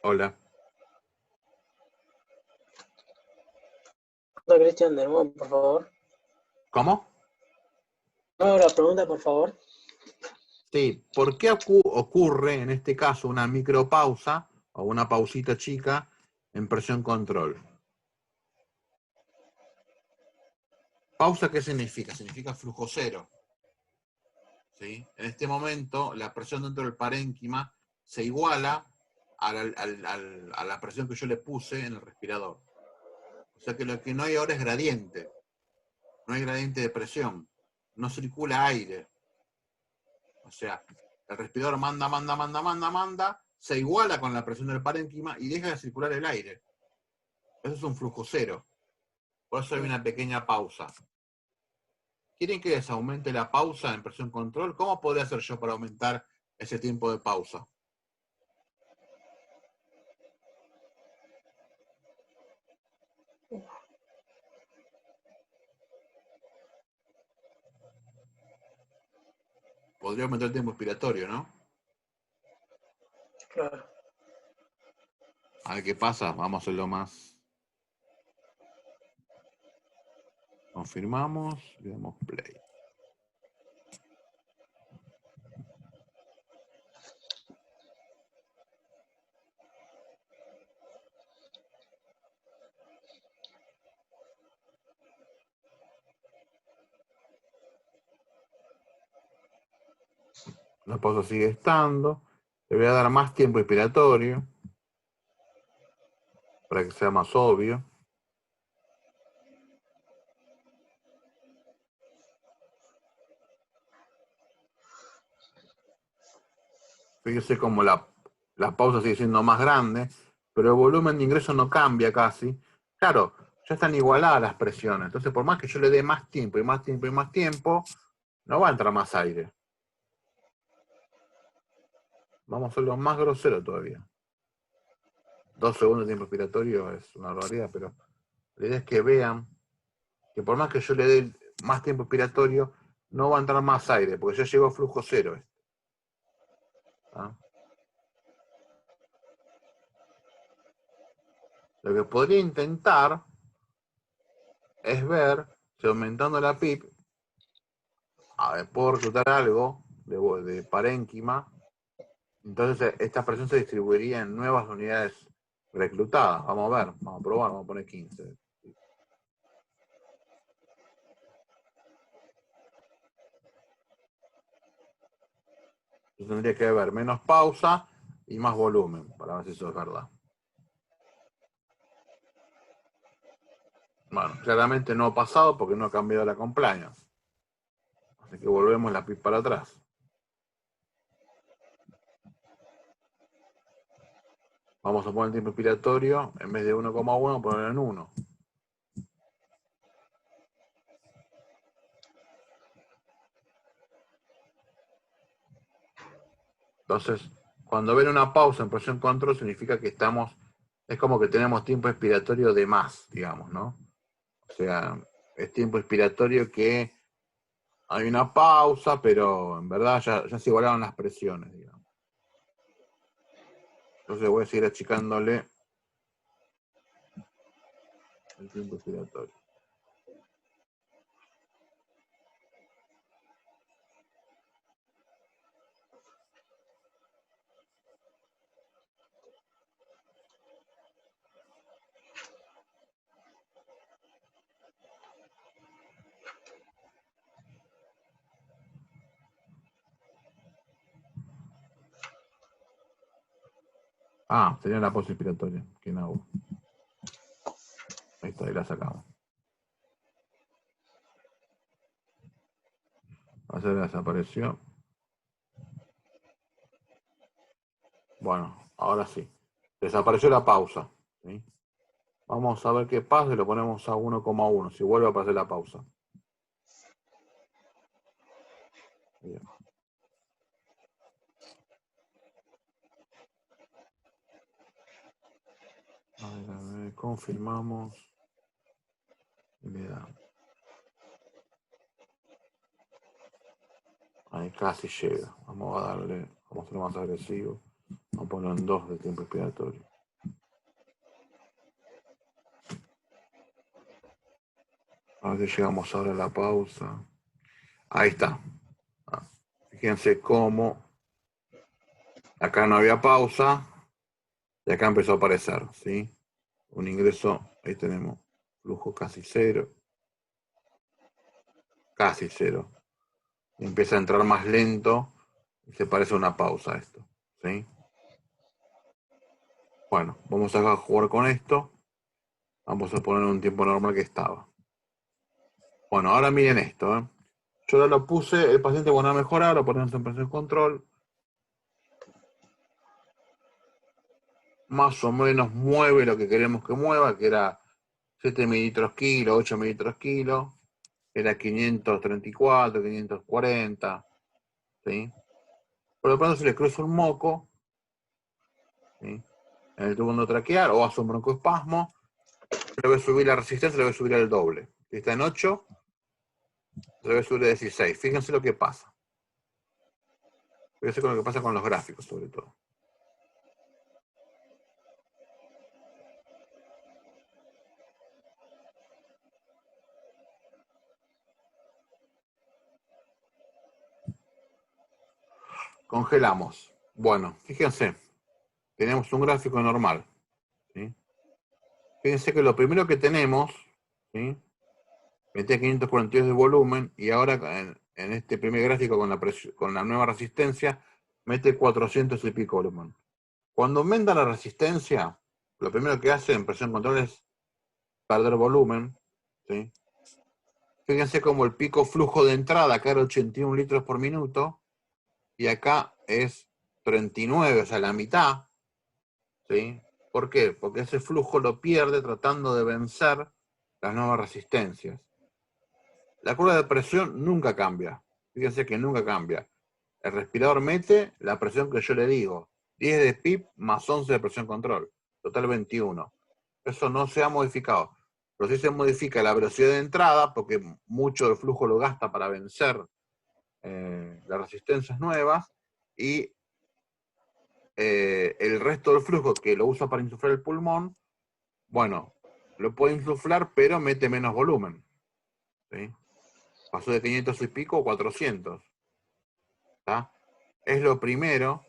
Hola. Cristian, de nuevo, por favor. ¿Cómo? No, la pregunta, por favor. Sí, ¿por qué ocurre en este caso una micropausa o una pausita chica en presión control? ¿Pausa qué significa? Significa flujo cero. ¿Sí? En este momento, la presión dentro del parénquima se iguala a la presión que yo le puse en el respirador. O sea que lo que no hay ahora es gradiente. No hay gradiente de presión. No circula aire. O sea, el respirador manda, se iguala con la presión del parénquima y deja de circular el aire. Eso es un flujo cero. Por eso hay una pequeña pausa. ¿Quieren que les aumente la pausa en presión control? ¿Cómo podría hacer yo para aumentar ese tiempo de pausa? Podría aumentar el tiempo expiratorio, ¿no? Claro. A ver qué pasa. Vamos a hacerlo más. Confirmamos y damos play. La pausa sigue estando. Le voy a dar más tiempo expiratorio para que sea más obvio. Fíjese como la pausa sigue siendo más grande, pero el volumen de ingreso no cambia casi. Claro, ya están igualadas las presiones. Entonces, por más que yo le dé más tiempo y más tiempo y más tiempo, no va a entrar más aire. Vamos a hacerlo más grosero todavía. 2 segundos de tiempo expiratorio es una barbaridad, pero la idea es que vean que por más que yo le dé más tiempo expiratorio, no va a entrar más aire, porque ya llegó flujo cero. ¿Ah? Lo que podría intentar es ver si aumentando la PIP puedo reclutar algo de parénquima. Entonces esta presión se distribuiría en nuevas unidades reclutadas. Vamos a ver, vamos a probar, vamos a poner 15. Yo tendría que haber menos pausa y más volumen para ver si eso es verdad. Bueno, claramente no ha pasado porque no ha cambiado la compliance. Así que volvemos la PIP para atrás. Vamos a poner el tiempo expiratorio, en vez de 1,1, ponerlo en 1. Entonces, cuando ven una pausa en presión control, significa que es como que tenemos tiempo expiratorio de más, digamos, ¿no? O sea, es tiempo expiratorio que hay una pausa, pero en verdad ya se igualaron las presiones, digamos. Entonces voy a seguir achicándole el tiempo expiratorio. Ah, tenía la pausa expiratoria. ¿Qué no hago? Ahí está, ahí la sacamos. Se desapareció. Bueno, ahora sí. Desapareció la pausa. ¿Sí? Vamos a ver qué pasa y lo ponemos a 1,1. Si vuelve a aparecer la pausa. Bien. A ver, confirmamos. Y le damos. Ahí casi llega. Vamos a darle, vamos a ser más agresivo. Vamos a ponerlo en 2 de tiempo expiratorio. A ver si llegamos ahora a la pausa. Ahí está. Fíjense cómo acá no había pausa y acá empezó a aparecer, ¿sí? Un ingreso, ahí tenemos flujo casi cero. Casi cero. Y empieza a entrar más lento y se parece a una pausa esto, ¿sí? Bueno, vamos a jugar con esto. Vamos a poner un tiempo normal que estaba. Bueno, ahora miren esto, ¿eh? Yo ahora lo puse, el paciente bueno a mejorar, lo ponemos en presión control. Más o menos mueve lo que queremos que mueva, que era 7 mililitros kilo, 8 mililitros kilo. Era 534, 540, ¿sí? Por lo pronto se le cruza un moco, ¿sí? En el tubo endotraqueal o hace un broncoespasmo, le voy a subir la resistencia, le voy a subir al doble. Si está en 8, le voy a subir a 16. Fíjense lo que pasa. Fíjense con lo que pasa con los gráficos, sobre todo. Congelamos. Bueno, fíjense. Tenemos un gráfico normal, ¿sí? Fíjense que lo primero que tenemos, ¿sí? Metí 542 de volumen y ahora en este primer gráfico con la nueva resistencia mete 400 y pico volumen. Cuando aumenta la resistencia, lo primero que hace en presión control es perder volumen, ¿sí? Fíjense como el pico flujo de entrada acá era 81 litros por minuto y acá es 39, o sea, la mitad, ¿sí? ¿Por qué? Porque ese flujo lo pierde tratando de vencer las nuevas resistencias. La curva de presión nunca cambia. Fíjense que nunca cambia. El respirador mete la presión que yo le digo. 10 de PIB más 11 de presión control. Total 21. Eso no se ha modificado. Pero sí se modifica la velocidad de entrada porque mucho del flujo lo gasta para vencer las resistencias nuevas y el resto del flujo que lo usa para insuflar el pulmón, bueno, lo puede insuflar pero mete menos volumen, ¿sí? Pasó de 500 y pico a 400. ¿Tá? Es lo primero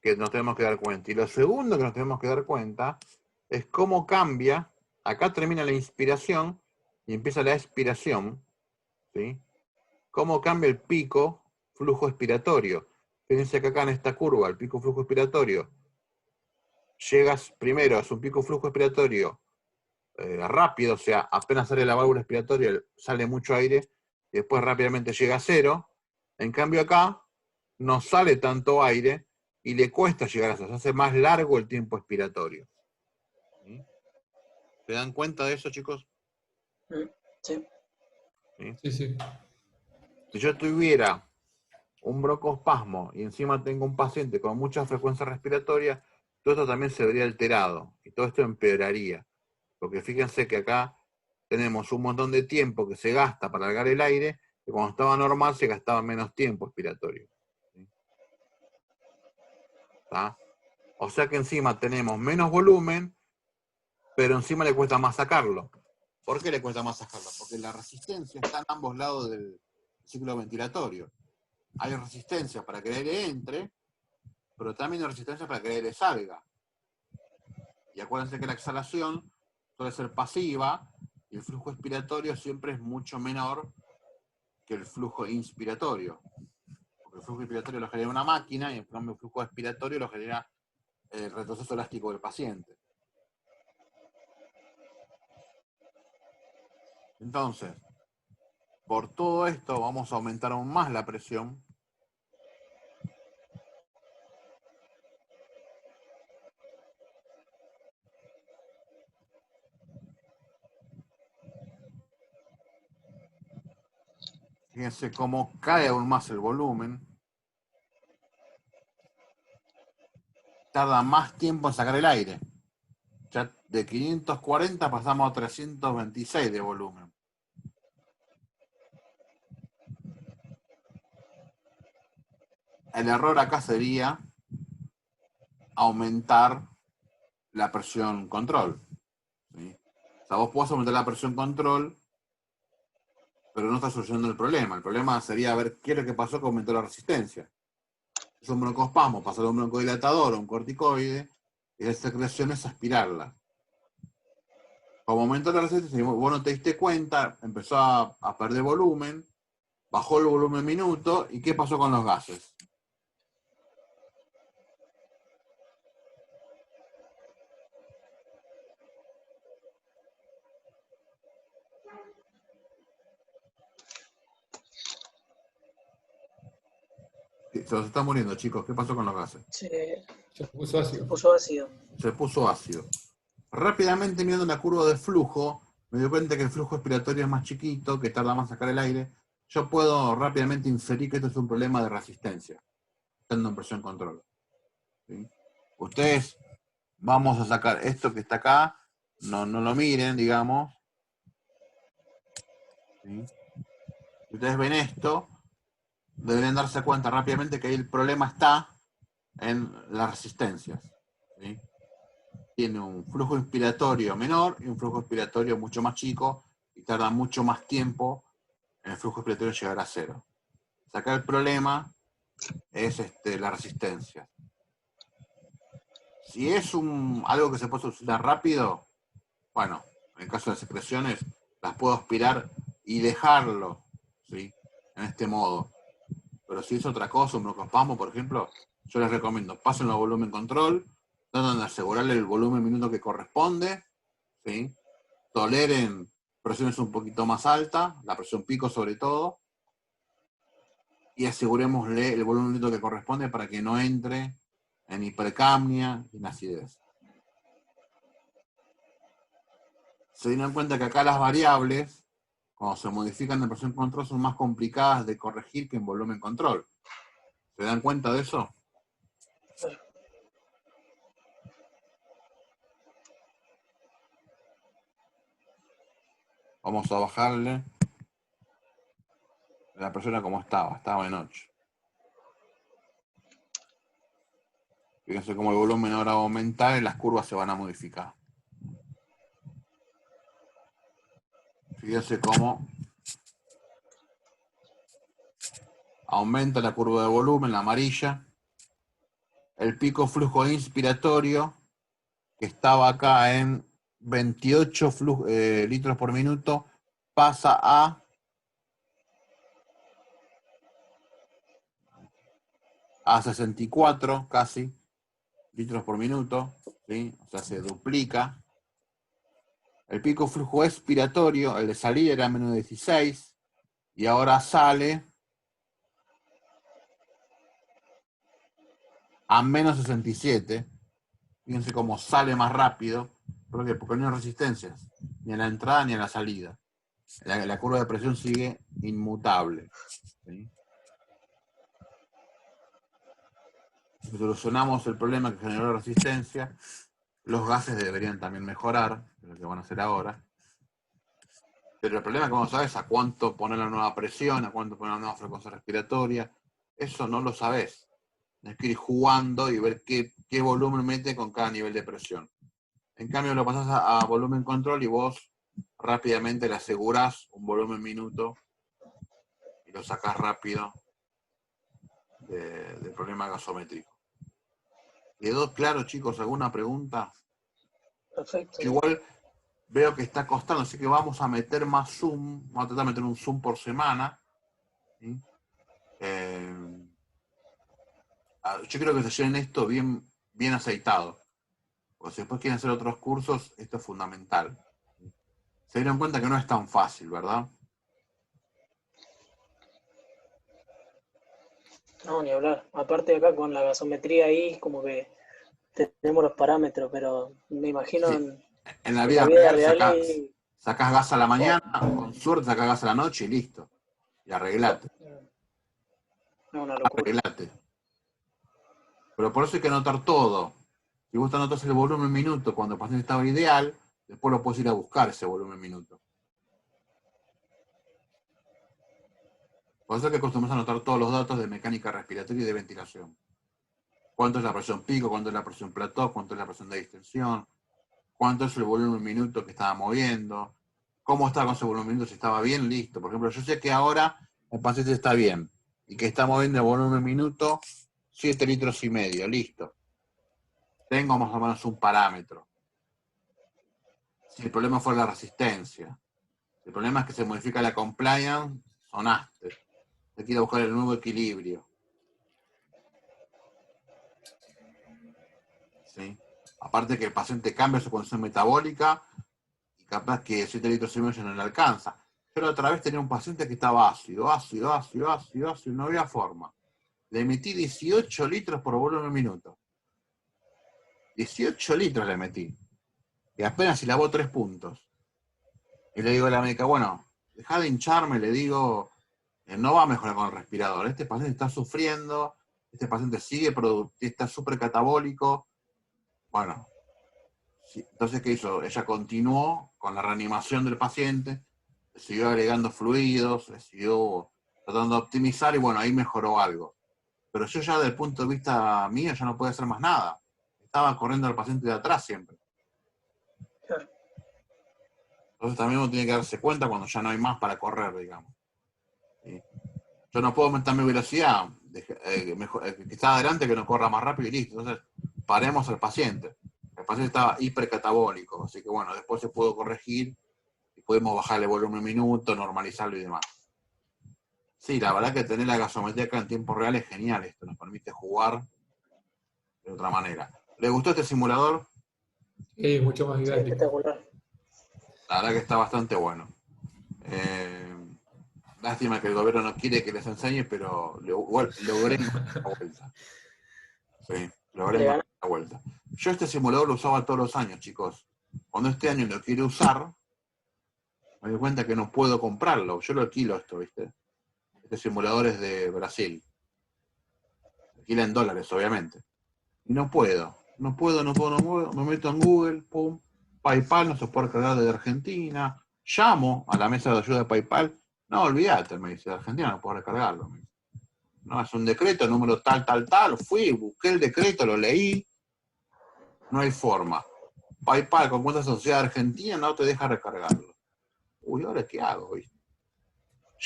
que nos tenemos que dar cuenta. Y lo segundo que nos tenemos que dar cuenta es cómo cambia. Acá termina la inspiración y empieza la expiración, ¿sí? Cómo cambia el pico flujo expiratorio. Fíjense que acá en esta curva, el pico flujo expiratorio, llegas primero, es un pico flujo expiratorio rápido, o sea, apenas sale la válvula expiratoria, sale mucho aire, y después rápidamente llega a cero. En cambio acá, no sale tanto aire, y le cuesta llegar a eso, se hace más largo el tiempo expiratorio. ¿Sí? ¿Se dan cuenta de eso, chicos? Sí. ¿Sí? Sí, sí. Si yo tuviera un broncoespasmo y encima tengo un paciente con mucha frecuencia respiratoria, todo esto también se vería alterado, y todo esto empeoraría. Porque fíjense que acá tenemos un montón de tiempo que se gasta para alargar el aire, que cuando estaba normal se gastaba menos tiempo expiratorio. ¿Sí? ¿Tá? O sea que encima tenemos menos volumen, pero encima le cuesta más sacarlo. ¿Por qué le cuesta más sacarlo? Porque la resistencia está en ambos lados del ciclo ventilatorio. Hay resistencia para que el aire entre, pero también hay resistencia para que el aire salga. Y acuérdense que la exhalación suele ser pasiva y el flujo expiratorio siempre es mucho menor que el flujo inspiratorio. Porque el flujo inspiratorio lo genera una máquina y en cambio el flujo expiratorio lo genera el retroceso elástico del paciente. Entonces, por todo esto vamos a aumentar aún más la presión. Fíjense cómo cae aún más el volumen. Tarda más tiempo en sacar el aire. Ya de 540 pasamos a 326 de volumen. El error acá sería aumentar la presión control. ¿Sí? O sea, vos podés aumentar la presión control pero no está solucionando el problema. El problema sería ver qué es lo que pasó que aumentó la resistencia. Es un broncoespasmo, pasó de un broncodilatador a un corticoide, y la secreción es aspirarla. Como aumentó la resistencia, vos no te diste cuenta, empezó a perder volumen, bajó el volumen minuto, ¿y qué pasó con los gases? Sí, se los está muriendo, chicos. ¿Qué pasó con los gases? Se Se puso ácido. puso ácido. Se puso ácido. Rápidamente mirando la curva de flujo, me di cuenta que el flujo expiratorio es más chiquito, que tarda más en sacar el aire. Yo puedo rápidamente inferir que esto es un problema de resistencia, estando en presión control. ¿Sí? Ustedes, vamos a sacar esto que está acá, no lo miren, digamos. ¿Sí? Si ustedes ven esto, deberían darse cuenta rápidamente que ahí el problema está en las resistencias. ¿Sí? Tiene un flujo inspiratorio menor y un flujo expiratorio mucho más chico y tarda mucho más tiempo en el flujo expiratorio llegar a cero. Acá el problema es la resistencia. Si es algo que se puede solucionar rápido, bueno, en el caso de secreciones, las puedo aspirar y dejarlo, ¿sí? En este modo. Pero si es otra cosa, un broncoespasmo, por ejemplo, yo les recomiendo, pásenlo a volumen control, tratan de asegurarle el volumen minuto que corresponde, ¿sí? Toleren presiones un poquito más altas, la presión pico sobre todo, y asegurémosle el volumen minuto que corresponde para que no entre en hipercapnia y en acidez. Se dieron cuenta que acá las variables, cuando se modifican en presión control, son más complicadas de corregir que en volumen control. ¿Se dan cuenta de eso? Vamos a bajarle la presión como estaba en 8. Fíjense cómo el volumen ahora va a aumentar y las curvas se van a modificar. Fíjense cómo aumenta la curva de volumen, la amarilla. El pico flujo inspiratorio, que estaba acá en 28 litros por minuto, pasa a 64 casi litros por minuto, ¿sí? O sea, se duplica. El pico flujo expiratorio, el de salida era menos 16, y ahora sale a menos 67. Fíjense cómo sale más rápido. ¿Por qué? Porque no hay resistencias, ni a la entrada ni a la salida. La curva de presión sigue inmutable. ¿Sí? Si solucionamos el problema que generó la resistencia, los gases deberían también mejorar, que es lo que van a hacer ahora. Pero el problema que vamos a saber es a cuánto poner la nueva presión, a cuánto poner la nueva frecuencia respiratoria. Eso no lo sabés. Tienes que ir jugando y ver qué volumen mete con cada nivel de presión. En cambio, lo pasás a volumen control y vos rápidamente le asegurás un volumen minuto y lo sacás rápido del problema gasométrico. ¿Quedó claro, chicos? ¿Alguna pregunta? Perfecto. Igual veo que está costando, así que vamos a meter más zoom. Vamos a tratar de meter un zoom por semana. ¿Sí? Yo creo que se lleven esto bien aceitado. Porque si después quieren hacer otros cursos, esto es fundamental. Se dieron cuenta que no es tan fácil, ¿verdad? No, ni hablar. Aparte de acá con la gasometría ahí, como que tenemos los parámetros, pero me imagino Sí. En la en vida la vida real real y... sacás gas a la mañana, con suerte sacás gas a la noche y listo. Y arreglate. No, una locura. Arreglate. Pero por eso hay que anotar todo. Si vos te anotás el volumen minuto cuando el paciente estaba ideal, después lo puedes ir a buscar ese volumen minuto. Por eso hay que acostumbrarse a anotar todos los datos de mecánica respiratoria y de ventilación. Cuánto es la presión pico, cuánto es la presión plató, cuánto es la presión de distensión, cuánto es el volumen minuto que estaba moviendo, cómo estaba con ese volumen, si estaba bien, listo. Por ejemplo, yo sé que ahora el paciente está bien y que está moviendo el volumen minuto 7,5 litros, listo. Tengo más o menos un parámetro. Si el problema fue la resistencia, si el problema es que se modifica la compliance, sonaste. Te quiero buscar el nuevo equilibrio. ¿Sí? Aparte que el paciente cambia su condición metabólica y capaz que 7,5 litros ya no le alcanza. Yo la otra vez tenía un paciente que estaba ácido, no había forma. Le metí 18 litros por volumen minuto. 18 litros le metí. Y apenas si lavó 3 puntos. Y le digo a la médica, bueno, deja de hincharme, le digo, no va a mejorar con el respirador. Este paciente está sufriendo, este paciente está súper catabólico. Bueno, sí. Entonces, ¿qué hizo? Ella continuó con la reanimación del paciente, le siguió agregando fluidos, le siguió tratando de optimizar y bueno, ahí mejoró algo. Pero yo ya desde el punto de vista mío ya no podía hacer más nada. Estaba corriendo al paciente de atrás siempre. Claro. Entonces también uno tiene que darse cuenta cuando ya no hay más para correr, digamos. ¿Sí? Yo no puedo aumentar mi velocidad, que está adelante que no corra más rápido y listo. Entonces, paremos al paciente. El paciente estaba hipercatabólico, así que bueno, después se pudo corregir y podemos bajarle el volumen minuto, normalizarlo y demás. Sí, la verdad que tener la gasometría acá en tiempo real es genial, esto nos permite jugar de otra manera. ¿Le gustó este simulador? Es mucho más Sí, didáctico. espectacular. La verdad que está bastante bueno. Lástima que el gobierno no quiere que les enseñe, pero logré encontrar la vuelta. Sí, logré Le encontrar la vuelta. Yo este simulador lo usaba todos los años, chicos. Cuando este año lo quiero usar, me doy cuenta que no puedo comprarlo. Yo lo alquilo esto, ¿viste? Este simulador es de Brasil. Alquila en dólares, obviamente. Y no puedo. No puedo. Me meto en Google, pum. PayPal no se puede cargar desde Argentina. Llamo a la mesa de ayuda de PayPal. No, olvídate, me dice, de Argentina no puedo recargarlo. Me dice. No, es un decreto, número tal. Fui, busqué el decreto, lo leí. No hay forma. PayPal con cuenta sociedad argentina no te deja recargarlo. Uy, ¿ahora qué hago? ¿Viste?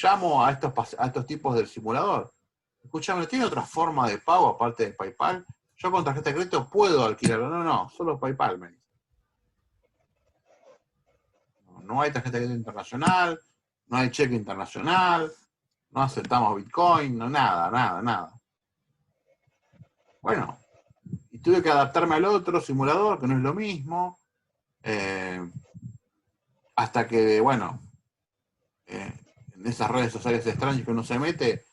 Llamo a estos tipos del simulador. Escúchame, ¿tiene otra forma de pago aparte de PayPal? Yo con tarjeta de crédito puedo alquilarlo. No, solo PayPal, me dice. No hay tarjeta de crédito internacional, no hay cheque internacional, no aceptamos Bitcoin, no, nada. Bueno, y tuve que adaptarme al otro simulador, que no es lo mismo, hasta que, bueno, en esas redes sociales extrañas que uno se mete,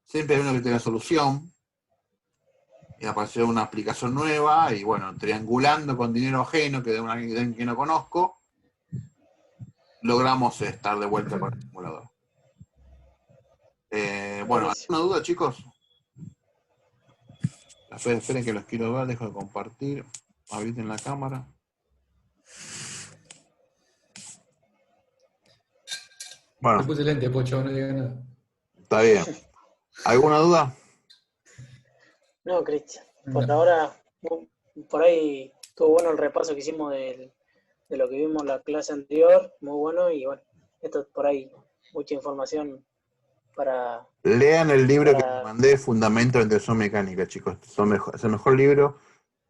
siempre hay uno que tiene solución, y apareció una aplicación nueva, y bueno, triangulando con dinero ajeno, que de alguien que no conozco, logramos estar de vuelta con el simulador. Bueno, ¿alguna duda, chicos? Esperen que los quiero ver, dejo de compartir. Habiliten la cámara. Bueno. Te puse lente, Pocho, no diga nada. Está bien. ¿Alguna duda? No, Cristian. Por No. ahora, por ahí estuvo bueno el repaso que hicimos de lo que vimos en la clase anterior, muy bueno, y bueno, esto por ahí, mucha información para... Lean el libro que les mandé, Fundamento de la Intención Mecánica, chicos. Es el mejor libro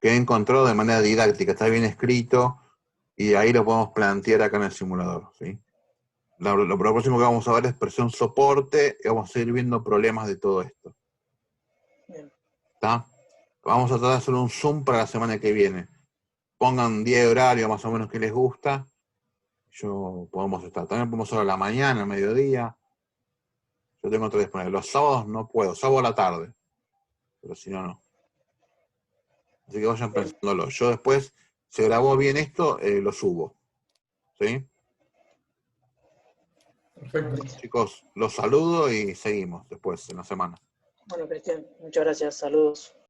que he encontrado de manera didáctica, está bien escrito, y ahí lo podemos plantear acá en el simulador, ¿sí? Lo próximo que vamos a ver es presión soporte, y vamos a ir viendo problemas de todo esto. Bien. ¿Está? Vamos a tratar de hacer un Zoom para la semana que viene. Pongan día y horario más o menos que les gusta. Podemos estar. También podemos hacer a la mañana, al mediodía. Yo tengo otro disponible. Los sábados no puedo, sábado a la tarde. Pero si no, no. Así que vayan pensándolo. Yo después, si grabó bien esto, lo subo. ¿Sí? Perfecto. Chicos, los saludo y seguimos después en la semana. Bueno, Cristian, muchas gracias, saludos.